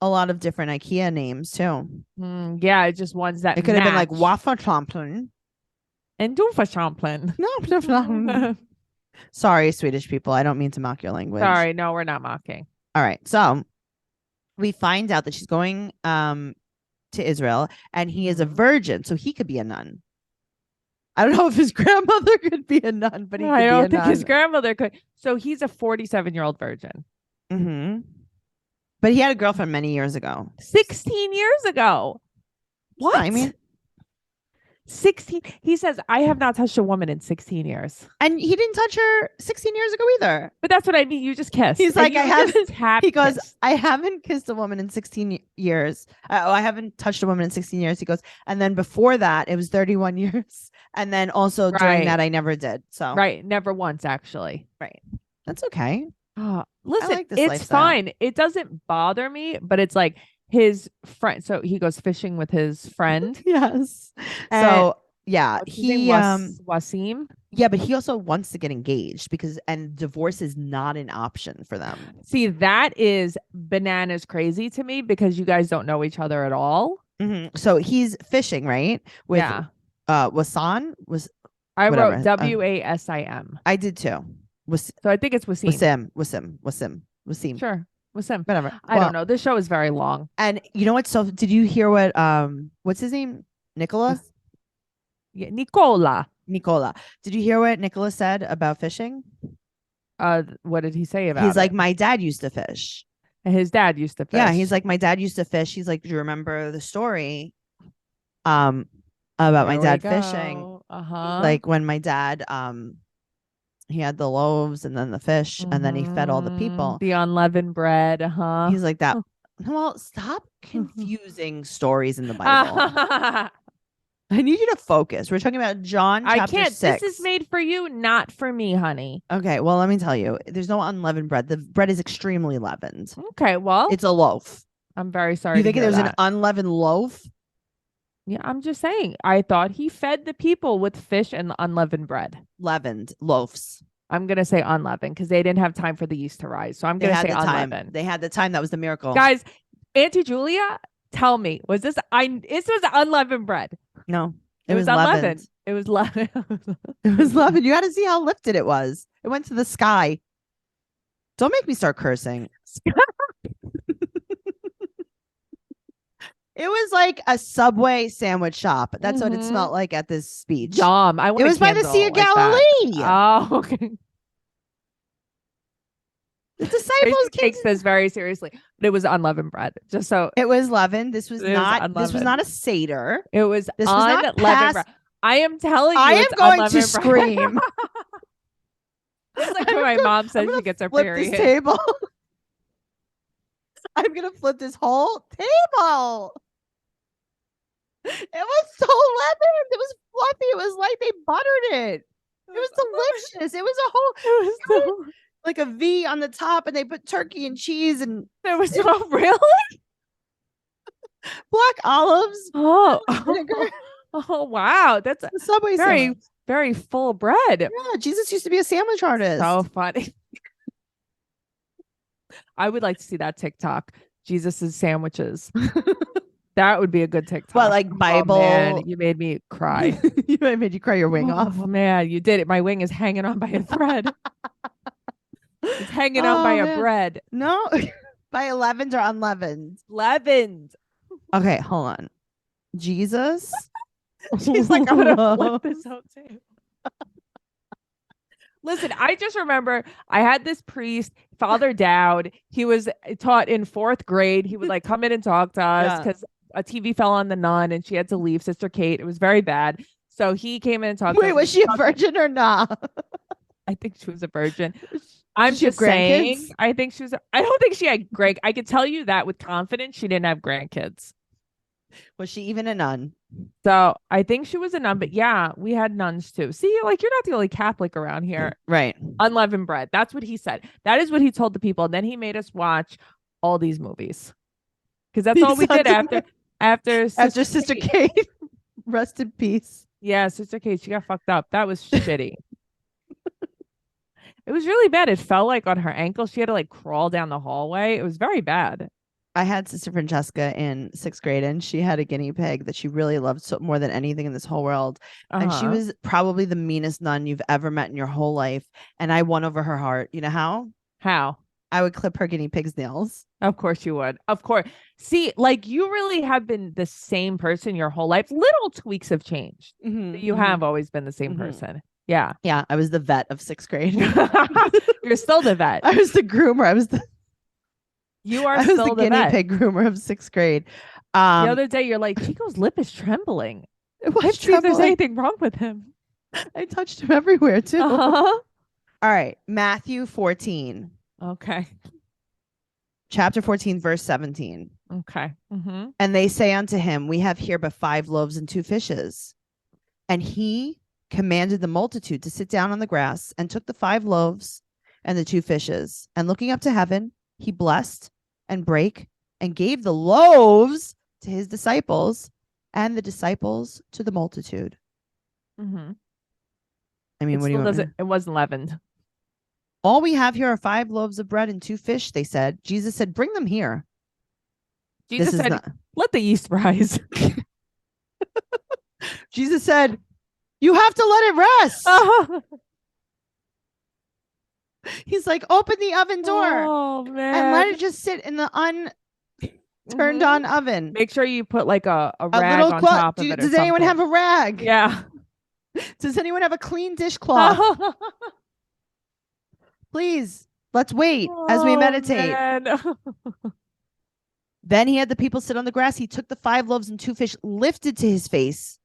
a lot of different IKEA names too. Yeah, just ones that it could have been like Wafflechampen and Doofachampen. No. Sorry, Swedish people. I don't mean to mock your language. Sorry, no, we're not mocking. All right, so we find out that she's going to Israel and he is a virgin, so he could be a nun. I don't know if his grandmother could be a nun, but I don't think his grandmother could. So he's a 47-year-old virgin. But he had a girlfriend many years ago. 16 years ago. What? I mean, 16. He says, I have not touched a woman in 16 years. And he didn't touch her 16 years ago either. But that's what I mean. You just kissed. He's like, he goes, I haven't kissed a woman in 16 years. I haven't touched a woman in 16 years. He goes, and then before that, it was 31 years. And then also during that, I never did. So never once, actually. Right. That's okay. Listen, like this it's lifestyle. Fine. It doesn't bother me, but it's like his friend. So he goes fishing with his friend. Yes. So yeah, Wasim. Yeah, but he also wants to get engaged and divorce is not an option for them. See, that is bananas crazy to me because you guys don't know each other at all. So he's fishing, right? With Wasan I wrote Wasim. I did too. So I think it's Wasim. Wasim. Sure. Wasim. Whatever. I don't know. This show is very long. And you know what? So did you hear what what's his name? Nicholas? Yeah, Nicola. Did you hear what Nicholas said about fishing? What did he say about He's it? like, my dad used to fish. And his dad used to fish. Yeah, he's like, my dad used to fish. He's like, do you remember the story about my dad fishing? Like when my dad he had the loaves and then the fish and then he fed all the people. The unleavened bread. He's like that. Well, stop confusing stories in the Bible. I need you to focus. We're talking about John chapter 6. This is made for you, not for me, honey. Okay, well, let me tell you. There's no unleavened bread. The bread is extremely leavened. Okay, well. It's a loaf. I'm very sorry. You think there's an unleavened loaf? Yeah, I'm just saying. I thought he fed the people with fish and unleavened bread. Leavened loaves. I'm going to say unleavened because they didn't have time for the yeast to rise. So I'm going to say unleavened. They had the time. That was the miracle. Guys, Auntie Julia, tell me, this was unleavened bread? No. It was unleavened. It was leavened. It was leavened. You had to see how lifted it was. It went to the sky. Don't make me start cursing. It was like a Subway sandwich shop. That's what it smelled like at this speech. It was by the Sea of Galilee. Oh, okay. The disciples takes this very seriously, but it was unleavened bread. Just so it was leavened. This was not a Seder. It was unleavened bread. I am telling you, I am going to scream. It's like when my mom says she gets her period. This table. I'm gonna flip this whole table. It was so leavened. It was fluffy. It was like they buttered it. It was delicious. It was a whole. Like a V on the top, and they put turkey and cheese, and there was no really black olives. Oh wow, that's a Subway very very full bread. Yeah, Jesus used to be a sandwich artist. So funny. I would like to see that TikTok. Jesus's sandwiches. That would be a good TikTok. Well, like Bible. Oh, man, you made me cry. You made you cry your wing off. Oh man, you did it. My wing is hanging on by a thread. It's hanging on by a bread. No, by leavened or unleavened? Leavened. Okay, hold on. Jesus. She's like, I'm gonna flip this out too. Listen, I just remember I had this priest, Father Dowd. He was taught in 4th grade. He would like come in and talk to us because a TV fell on the nun and she had to leave, Sister Kate. It was very bad. So he came in and talked. Wait, was she a virgin or not? I think she was a virgin. I'm just saying. I think she was. I don't think she had Greg. I can tell you that with confidence. She didn't have grandkids. Was she even a nun? So I think she was a nun. But yeah, we had nuns too. See, like you're not the only Catholic around here, right? Unleavened bread. That's what he said. That is what he told the people. And then he made us watch all these movies because that's all we did after Sister Kate. Rest in peace. Yeah, Sister Kate, she got fucked up. That was shitty. It was really bad. It fell like on her ankle. She had to like crawl down the hallway. It was very bad. I had Sister Francesca in 6th grade, and she had a guinea pig that she really loved more than anything in this whole world. And she was probably the meanest nun you've ever met in your whole life. And I won over her heart. You know how? How? I would clip her guinea pig's nails. Of course you would. Of course. See, like you really have been the same person your whole life. Little tweaks have changed. You have always been the same person. Yeah. Yeah. I was the vet of 6th grade. You're still the vet. I was the groomer. You are I was still the guinea pig groomer of 6th grade. The other day, you're like, Chico's lip is trembling. Let's see if there's anything wrong with him. I touched him everywhere too. All right. Matthew 14. Okay. Chapter 14, verse 17. Okay. And they say unto him, we have here but 5 loaves and 2 fishes. And he commanded the multitude to sit down on the grass and took the 5 loaves and the 2 fishes. And looking up to heaven, he blessed and brake and gave the loaves to his disciples and the disciples to the multitude. I mean, what do you want? It wasn't leavened. All we have here are 5 loaves of bread and 2 fish, they said. Jesus said, bring them here. Jesus said, let the yeast rise. Jesus said, you have to let it rest. He's like, open the oven door and let it just sit in the unturned on oven. Make sure you put like a rag on top of it. Does anyone have a rag? Yeah. Does anyone have a clean dishcloth? Please, let's wait as we meditate. Then he had the people sit on the grass. He took the 5 loaves and 2 fish, lifted his face.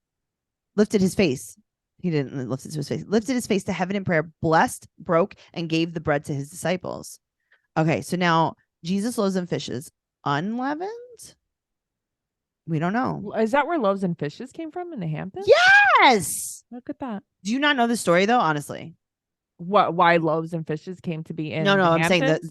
He didn't lift it to his face. Lifted his face to heaven in prayer, blessed, broke, and gave the bread to his disciples. Okay, so now Jesus loaves and fishes, unleavened? We don't know. Is that where loaves and fishes came from in the Hamptons? Yes. Look at that. Do you not know the story though? Honestly, why loaves and fishes came to be in? No, I'm saying that.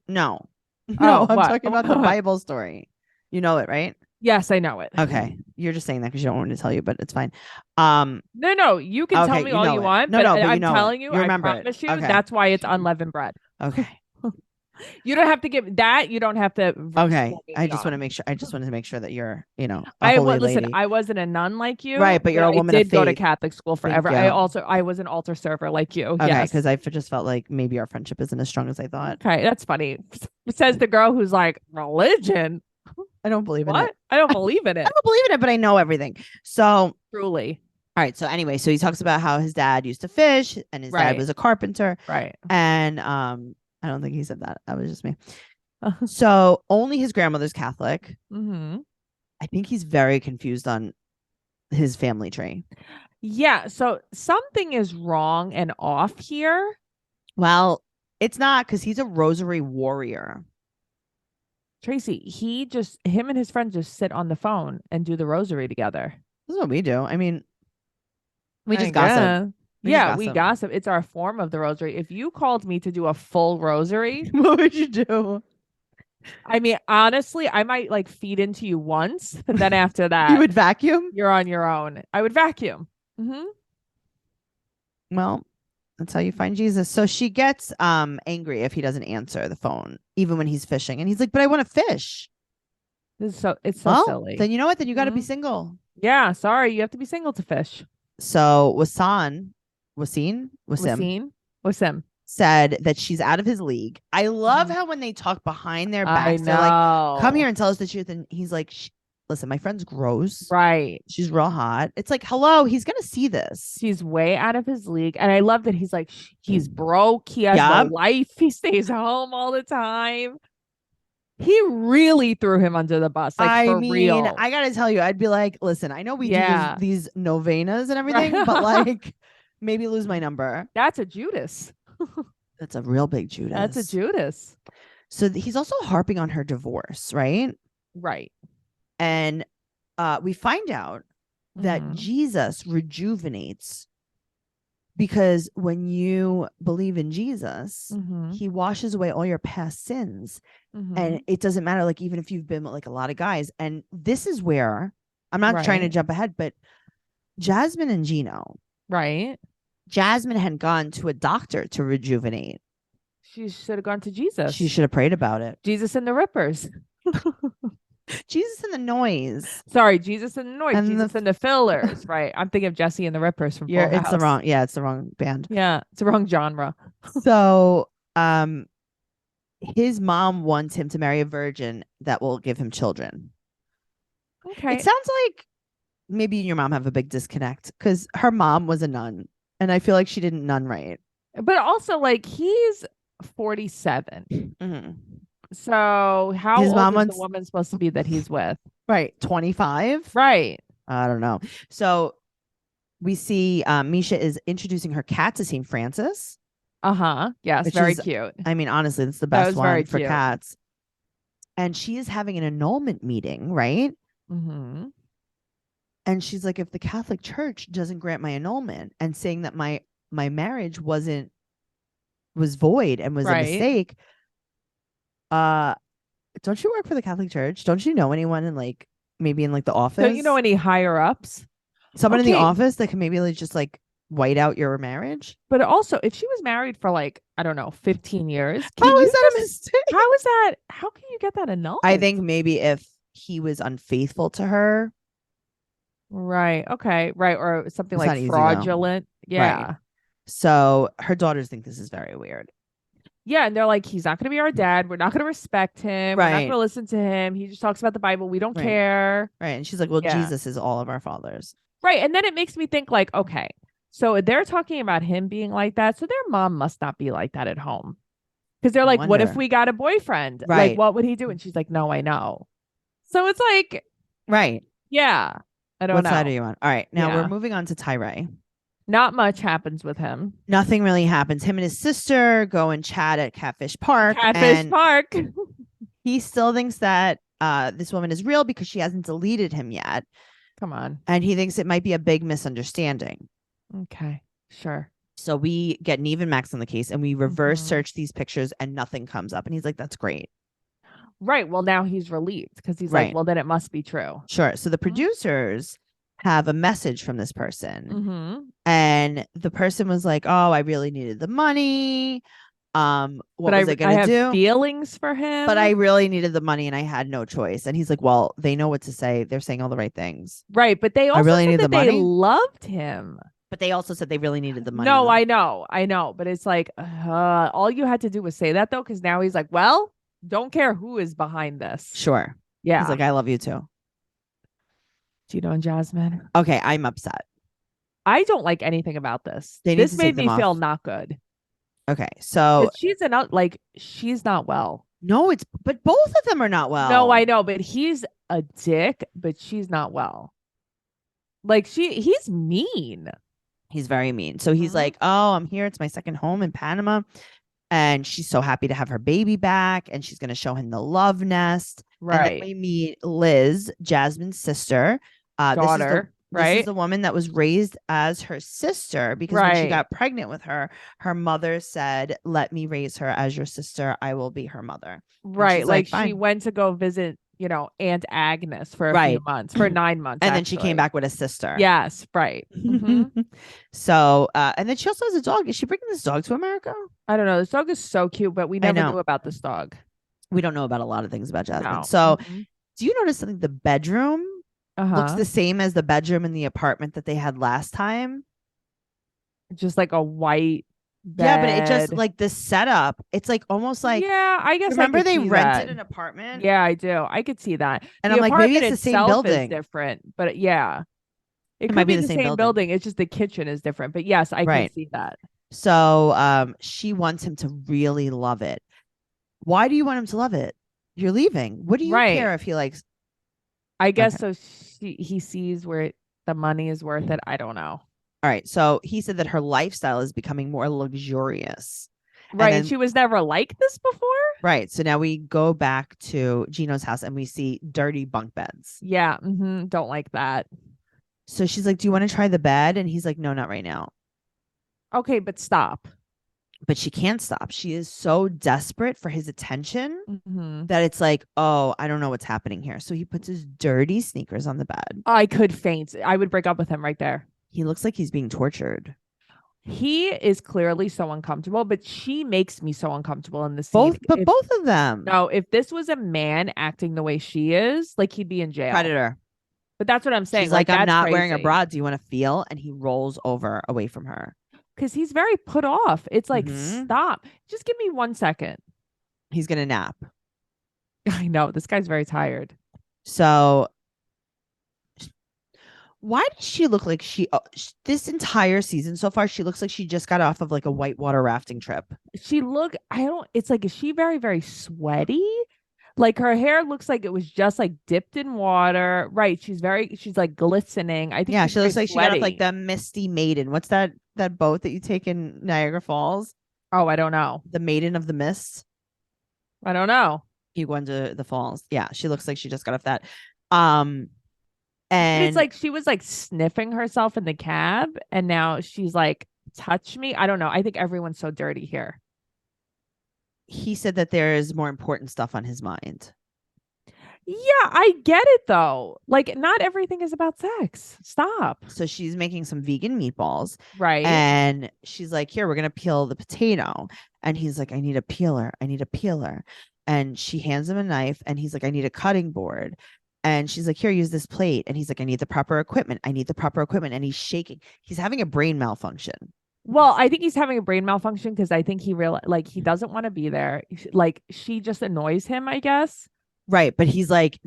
No, I'm talking about the Bible story. You know it, right? Yes, I know it. Okay. You're just saying that because you don't want me to tell you, but it's fine. No, you can tell me all you want, but I'm telling you, I promise you, that's why it's unleavened bread. Okay. You don't have to give that. You don't have to. Okay. I just want to make sure. I just wanted to make sure that you're, listen, I wasn't a nun like you. Right. But you're a woman of faith. I did go to Catholic school forever. I was an altar server like you. Okay. Because I just felt like maybe our friendship isn't as strong as I thought. Okay. That's funny. It says the girl who's like, religion. I don't believe in it. I don't believe in it. I don't believe in it, but I know everything. So truly. All right. So anyway, so he talks about how his dad used to fish and his dad was a carpenter. Right. And I don't think he said that. That was just me. So only his grandmother's Catholic. I think he's very confused on his family tree. Yeah. So something is wrong and off here. Well, it's not because he's a rosary warrior. Tracy, him and his friends just sit on the phone and do the rosary together. This is what we do. I mean, we just gossip. We gossip. It's our form of the rosary. If you called me to do a full rosary, what would you do? I mean, honestly, I might like feed into you once, but then after that, you would vacuum? You're on your own. I would vacuum. Well, that's how you find Jesus. So she gets angry if he doesn't answer the phone, even when he's fishing. And he's like, but I want to fish. It's so silly. Then you know what? Then you got to be single. Yeah, sorry. You have to be single to fish. So Wasim said that she's out of his league. I love how when they talk behind their backs, they're like, come here and tell us the truth. And he's like, listen, my friend's gross. Right. She's real hot. It's like, hello, he's going to see this. She's way out of his league. And I love that he's like, he's broke. He has no life. He stays home all the time. He really threw him under the bus. Like, for real. I gotta tell you, I'd be like, listen, I know we do these novenas and everything, but like, maybe lose my number. That's a Judas. That's a real big Judas. That's a Judas. So he's also harping on her divorce, right? Right. And we find out that Jesus rejuvenates, because when you believe in Jesus, he washes away all your past sins. And it doesn't matter, like, even if you've been with like a lot of guys. And this is where I'm not trying to jump ahead, but Jasmine and Gino. Right. Jasmine had gone to a doctor to rejuvenate. She should have gone to Jesus. She should have prayed about it. Jesus and the Rippers. Jesus and the Noise. Sorry, Jesus and the Noise. And Jesus and the Fillers. Right. I'm thinking of Jesse and the Rippers from Full House. It's the wrong band. Yeah, it's the wrong genre. So, his mom wants him to marry a virgin that will give him children. Okay. It sounds like maybe your mom have a big disconnect, because her mom was a nun, and I feel like she didn't nun right. But also, like, he's 47. So how old is the woman supposed to be that he's with? Right. 25? Right. I don't know. So we see Meisha is introducing her cat to St. Francis. Yes, very cute. I mean, honestly, that's the best one for cats. And she is having an annulment meeting, right? And she's like, if the Catholic Church doesn't grant my annulment, and saying that my marriage was void and was a mistake, don't you work for the Catholic Church? Don't you know anyone in, like, maybe in like the office? Don't you know any higher ups? Someone in the office that can maybe like just like white out your marriage? But also, if she was married for like, I don't know, 15 years, how is that a mistake? How is that? How can you get that annulled? I think maybe if he was unfaithful to her. Right. Okay. Right. Or something like fraudulent. Yeah. Right. So her daughters think this is very weird. Yeah, and they're like, he's not going to be our dad. We're not going to respect him. We're not going to listen to him. He just talks about the Bible. We don't care. Right. And she's like, well, Jesus is all of our fathers. Right. And then it makes me think, like, okay, so they're talking about him being like that. So their mom must not be like that at home. Because they're like, what if we got a boyfriend? Right. Like, what would he do? And she's like, no, I know. So it's like, right. Yeah. I don't know. What side are you on? All right. Now we're moving on to Tyree. Not much happens with him. Nothing really happens. Him and his sister go and chat at Catfish Park. Park. He still thinks that this woman is real because she hasn't deleted him yet. Come on. And he thinks it might be a big misunderstanding. Okay. Sure. So we get Neve and Max on the case, and we reverse search these pictures, and nothing comes up. And he's like, that's great. Right. Well, now he's relieved because he's like, well, then it must be true. Sure. So the producers have a message from this person, and the person was like, oh, I really needed the money. What was I gonna do? Feelings for him, but I really needed the money and I had no choice. And he's like, well, they know what to say. They're saying all the right things. Right. But they also really said that they loved him. But they also said they really needed the money. No, I know. But it's like, all you had to do was say that, though, because now he's like, well, don't care who is behind this. Sure. Yeah. He's like, I love you too. Gino and Jasmine. Okay, I'm upset. I don't like anything about this. This made me feel not good. Okay, so she's not well. No, but both of them are not well. No, I know, but he's a dick, but she's not well. Like he's mean. He's very mean. So he's like, oh, I'm here. It's my second home in Panama. And she's so happy to have her baby back. And she's going to show him the love nest. Right. And then we meet Liz, Jasmine's sister. Daughter. This is the woman that was raised as her sister, because when she got pregnant with her, her mother said, let me raise her as your sister. I will be her mother. Right. Like she went to go visit, Aunt Agnes for a few months, for 9 months. And then she came back with a sister. Yes. Right. So, and then she also has a dog. Is she bringing this dog to America? I don't know. This dog is so cute, but we never knew about this dog. We don't know about a lot of things about Jasmine. No. So do you notice something? The bedroom looks the same as the bedroom in the apartment that they had last time. Just like a white bed. Yeah, but it just like the setup. It's like almost like, yeah, I guess. Remember they rented an apartment? Yeah, I do. I could see that. And I'm like, maybe it's the same building. Different, but yeah, it might be the same building. It's just the kitchen is different. But yes, I can see that. So she wants him to really love it. Why do you want him to love it? you're leaving. What do you care if he likes? I guess so. He sees where the money is worth it. I don't know. All right. So he said that her lifestyle is becoming more luxurious. Right. And she was never like this before. Right. So now we go back to Gino's house and we see dirty bunk beds. Yeah. Don't like that. So she's like, do you want to try the bed? And he's like, no, not right now. Okay, but stop. But she can't stop. She is so desperate for his attention that it's like, oh, I don't know what's happening here. So he puts his dirty sneakers on the bed. I could faint. I would break up with him right there. He looks like he's being tortured. He is clearly so uncomfortable, but she makes me so uncomfortable in this scene. Both of them. No, if this was a man acting the way she is, like he'd be in jail. Predator. But that's what I'm saying. She's like I'm not wearing a bra. Do you want to feel? And he rolls over away from her. Because he's very put off. It's like, stop. Just give me 1 second. He's going to nap. I know. This guy's very tired. So why does she look like this entire season so far, she looks like she just got off of like a whitewater rafting trip. It's like, is she very, very sweaty? Like her hair looks like it was just like dipped in water. Right. She's like glistening. I think she looks like sweaty. She got off like the Misty Maiden. What's that boat that you take in Niagara Falls? Oh, I don't know. The Maiden of the Mist. I don't know. You go into the falls. Yeah. She looks like she just got off that. And it's like she was like sniffing herself in the cab and now she's like, touch me. I don't know. I think everyone's so dirty here. He said that there's more important stuff on his mind. Yeah, I get it though. Like not everything is about sex. Stop. So she's making some vegan meatballs. Right. And she's like, here, we're going to peel the potato. And he's like, I need a peeler. I need a peeler. And she hands him a knife and he's like, I need a cutting board. And she's like, here, use this plate. And he's like, I need the proper equipment. I need the proper equipment. And he's shaking. He's having a brain malfunction. Well, I think he's having a brain malfunction because I think he he doesn't want to be there. Like she just annoys him, I guess. Right. But he's like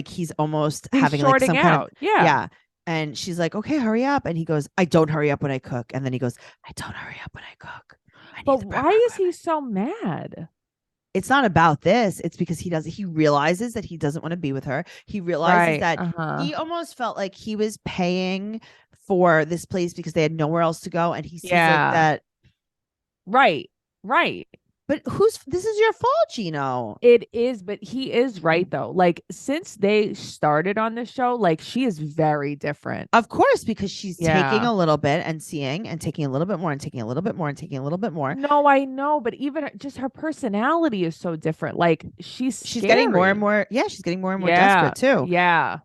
he's almost having like some kind of, yeah. And she's like, okay, hurry up. And he goes, I don't hurry up when I cook. And then he goes, I don't hurry up when I cook. But why is he so mad? It's not about this. It's because he realizes that he doesn't want to be with her. He realizes that he almost felt like he was paying for this place because they had nowhere else to go. And he sees like that. Right. But this is your fault, Gino. It is, but he is right though. Like since they started on the show, like she is very different. Of course, because she's taking a little bit and seeing and taking a little bit more and taking a little bit more and taking a little bit more. No, I know, but even just her personality is so different. Like she's getting more and more. Yeah, she's getting more and more desperate too. Yeah.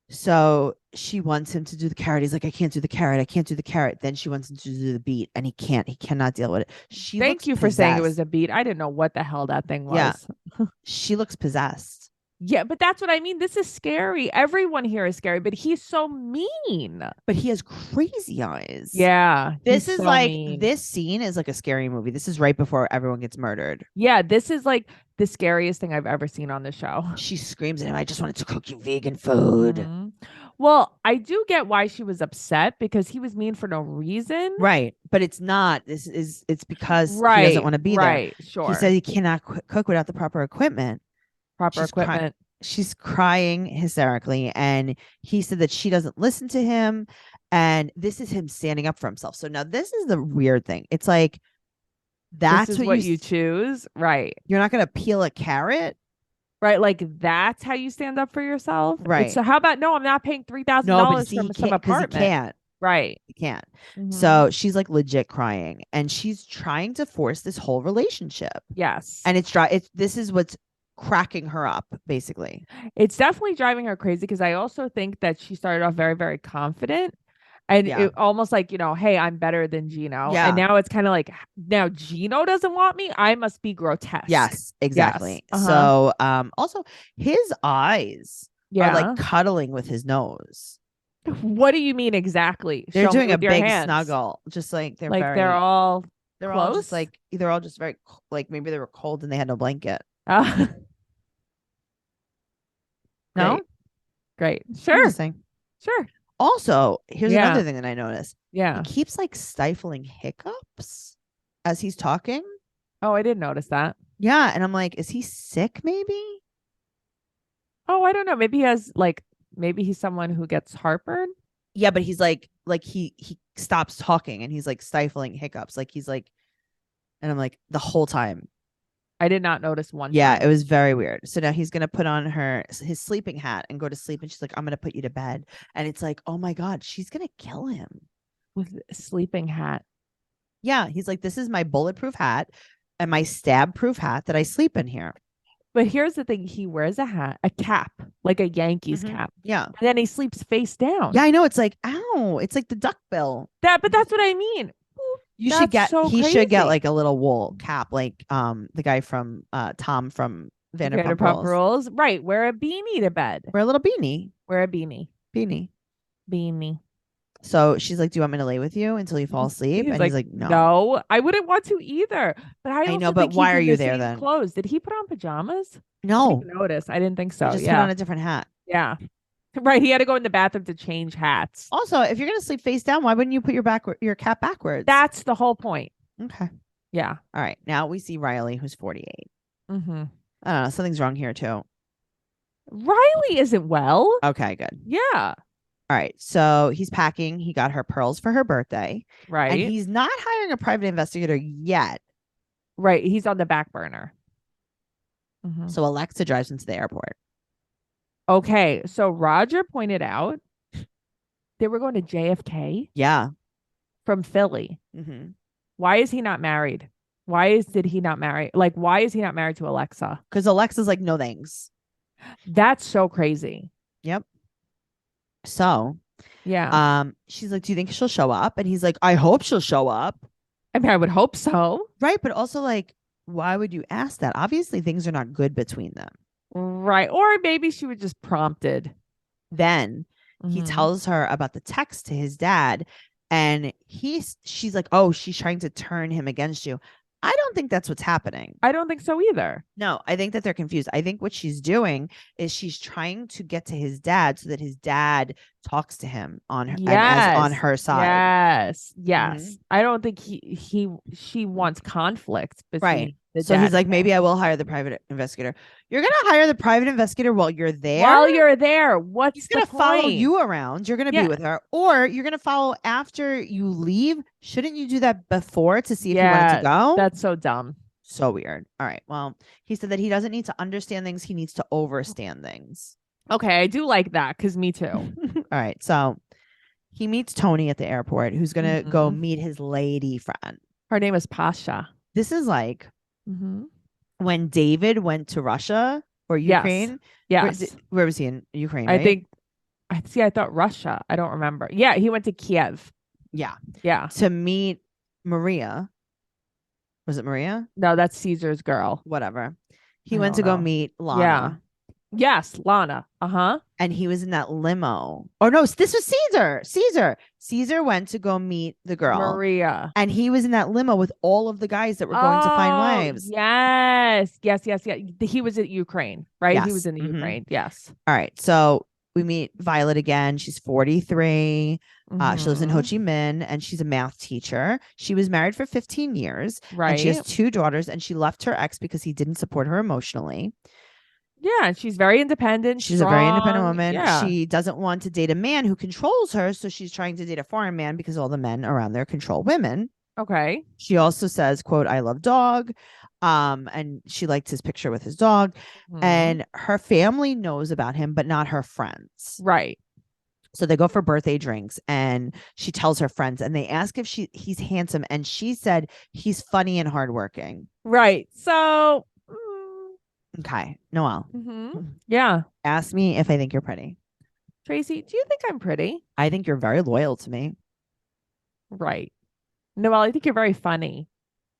So she wants him to do the carrot. He's like, I can't do the carrot. I can't do the carrot. Then she wants him to do the beet and he cannot deal with it. Thank you for saying it was a beet. I didn't know what the hell that thing was. Yeah. She looks possessed. Yeah, but that's what I mean. This is scary. Everyone here is scary, but he's so mean. But he has crazy eyes. Yeah. This is so like mean. This scene is like a scary movie. This is right before everyone gets murdered. Yeah, this is like the scariest thing I've ever seen on the show. She screams at him, I just wanted to cook you vegan food. Well, I do get why she was upset because he was mean for no reason. Right. But it's not. It's because he doesn't want to be there. Right. Sure. He said he cannot cook without the proper equipment. She's crying hysterically. And he said that she doesn't listen to him. And this is him standing up for himself. So now this is the weird thing. It's like, that's what you choose. Right. You're not going to peel a carrot. Right. Like that's how you stand up for yourself. Right. So how about, no, I'm not paying $3,000 for some apartment. He can't. Right. He can't. So she's like legit crying and she's trying to force this whole relationship. Yes. And this is what's cracking her up, basically. It's definitely driving her crazy because I also think that she started off very, very confident. And it almost like, hey, I'm better than Gino. Yeah. And now it's kind of like, now Gino doesn't want me. I must be grotesque. Yes, exactly. Yes. So also his eyes are like cuddling with his nose. What do you mean exactly? They're doing a big snuggle. Just like they're all just like, they're all just very like maybe they were cold and they had no blanket. No? Great. Sure. Sure. Also, here's another thing that I noticed. Yeah. He keeps like stifling hiccups as he's talking. Oh, I didn't notice that. Yeah. And I'm like, is he sick maybe? Oh, I don't know. Maybe he has maybe he's someone who gets heartburn. Yeah, but he's like he stops talking and he's like stifling hiccups. Like he's like, and I'm like the whole time. I did not notice one. Yeah, time. it was very weird. So now he's gonna put on his sleeping hat and go to sleep, and she's like, "I'm gonna put you to bed," and it's like, oh my god, she's gonna kill him with a sleeping hat. Yeah, he's like, "This is my bulletproof hat and my stab-proof hat that I sleep in here." But here's the thing: he wears a cap, like a Yankees cap. Yeah, and then he sleeps face down. Yeah, I know. It's like, ow, it's like the duck bill. But that's what I mean. He should get like a little wool cap, like the guy from Tom from Vanderpump Rules. Right. Wear a beanie to bed. Wear a little beanie. Wear a beanie. Beanie. So she's like, "Do you want me to lay with you until you fall asleep?" And he's like, "No." No, I wouldn't want to either. But I know, but why are you there then? Clothes. Did he put on pajamas? No. I didn't notice. I didn't think so. He just put on a different hat. Yeah. Right. He had to go in the bathroom to change hats. Also, if you're gonna sleep face down, why wouldn't you put your cap backwards? That's the whole point. Okay. Yeah. All right. Now we see Riley, who's 48. Mm-hmm. I don't know. Something's wrong here too. Riley isn't well. Okay, good. Yeah. All right. So he's packing. He got her pearls for her birthday. Right. And he's not hiring a private investigator yet. Right. He's on the back burner. Mm-hmm. So Alexa drives him to the airport. Okay. So Roger pointed out they were going to JFK. Yeah. From Philly. Mm-hmm. Why is he not married? Did he not marry? Like, why is he not married to Alexa? Because Alexa's like, no thanks. That's so crazy. Yep. So, yeah. She's like, "Do you think she'll show up?" And he's like, "I hope she'll show up." I mean, I would hope so. Right. But also, like, why would you ask that? Obviously, things are not good between them. Right. Or maybe she was just prompted. Then he tells her about the text to his dad. And she's like, "Oh, she's trying to turn him against you." I don't think that's what's happening. I don't think so either. No, I think that they're confused. I think what she's doing is she's trying to get to his dad so that his dad talks to him on her, as on her side. Yes. Mm-hmm. I don't think she wants conflict between so he's like, maybe I will hire the private investigator. You're gonna hire the private investigator while you're there. What's he's gonna follow you around? You're gonna be with her, or you're gonna follow after you leave. Shouldn't you do that before to see if you wanted to go? That's so dumb. So weird. All right. Well, he said that he doesn't need to understand things. He needs to overstand things. Okay. I do like that because me too. All right. So he meets Tony at the airport, who's going to go meet his lady friend. Her name is Pasha. This is like when David went to Russia or Ukraine. Yes. Where was he in Ukraine? I thought Russia. I don't remember. Yeah. He went to Kiev. Yeah. Yeah. To meet Maria. Was it Maria? No, that's Caesar's girl. Whatever. He went to go meet Lana. Yeah. Yes, Lana. Uh-huh. And he was in that limo. Oh no, this was Caesar. Caesar went to go meet the girl. Maria. And he was in that limo with all of the guys that were going to find wives. Yes. He was in Ukraine, right? Yes. He was in the Ukraine. Yes. All right. So we meet Violet again. She's 43. She lives in Ho Chi Minh and she's a math teacher. She was married for 15 years. Right. And she has 2 daughters and she left her ex because he didn't support her emotionally. Yeah. She's very independent. She's a very independent woman. Yeah. She doesn't want to date a man who controls her. So she's trying to date a foreign man because all the men around there control women. Okay. She also says, quote, "I love dog." And she liked his picture with his dog. And her family knows about him, but not her friends. Right. So they go for birthday drinks and she tells her friends and they ask if he's handsome. And she said he's funny and hardworking. Right. So. Okay. Noelle. Yeah. Ask me if I think you're pretty. Tracey, do you think I'm pretty? I think you're very loyal to me. Right. Noelle, I think you're very funny.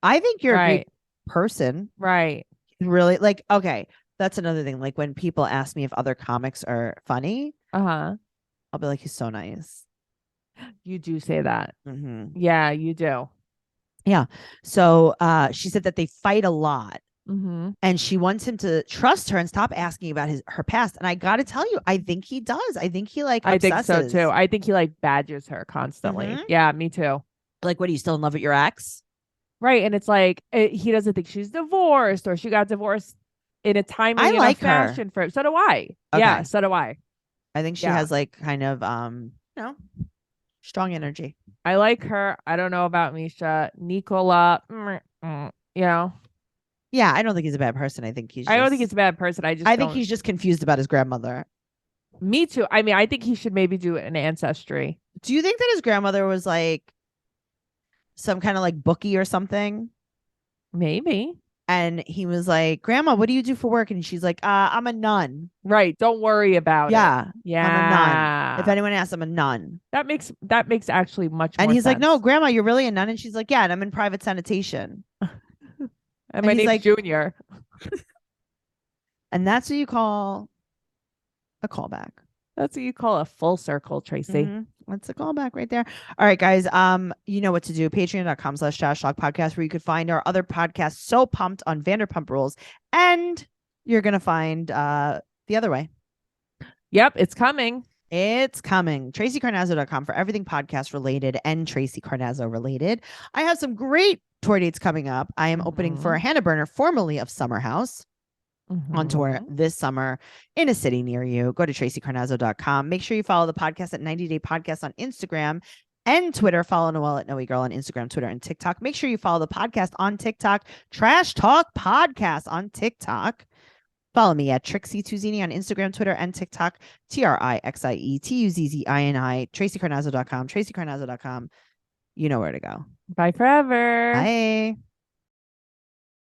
I think you're a great person. Right. Really? Like, okay. That's another thing. Like when people ask me if other comics are funny. I'll be like, he's so nice. You do say that. Yeah, you do. Yeah. So she said that they fight a lot. And she wants him to trust her and stop asking about her past. And I got to tell you, I think he does. I think he obsesses. I think so too. I think he badgers her constantly. Yeah, me too. Like, what, are you still in love with your ex? Right. And it's like, he doesn't think she's divorced or she got divorced in a timely I enough like her. fashion for. So do I. Yeah, Okay. so do I. I think she has like kind of strong energy. I like her. I don't know about Meisha. Nicola, you know. Yeah, I don't think he's a bad person. I think I don't think he's a bad person. I think he's just confused about his grandmother. Me too. I mean, I think he should maybe do an ancestry. Do you think that his grandmother was like some kind of like bookie or something? Maybe. And he was like, "Grandma, what do you do for work?" And she's like, I'm a nun." Right. Don't worry about it. Yeah. Yeah. I'm a nun. If anyone asks, I'm a nun. That makes actually much more And he's like, sense. "No, Grandma, you're really a nun?" And she's like, "Yeah, and I'm in private sanitation." And my he's name's like, Junior. And that's what you call a callback. That's what you call a full circle, Tracey. Mm-hmm. That's a callback right there. All right, guys. You know what to do. Patreon.com/Trash Talk Podcast, where you could find our other podcasts, So Pumped on Vanderpump Rules. And you're gonna find the other way. Yep, it's coming. It's coming. TraceyCarnazzo.com for everything podcast related and Tracey Carnazzo related. I have some great tour dates coming up. I am opening for Hannah Burner, formerly of Summer House, on tour this summer in a city near you. Go to TraceyCarnazzo.com. Make sure you follow the podcast at 90 Day Podcast on Instagram and Twitter. Follow Noelle at Noe Girl on Instagram, Twitter, and TikTok. Make sure you follow the podcast on TikTok, Trash Talk Podcast on TikTok. Follow me at Trixie Tuzini on Instagram, Twitter, and TikTok. TrixieTuzzini. TraceyCarnazzo.com. TraceyCarnazzo.com. You know where to go. Bye forever. Bye.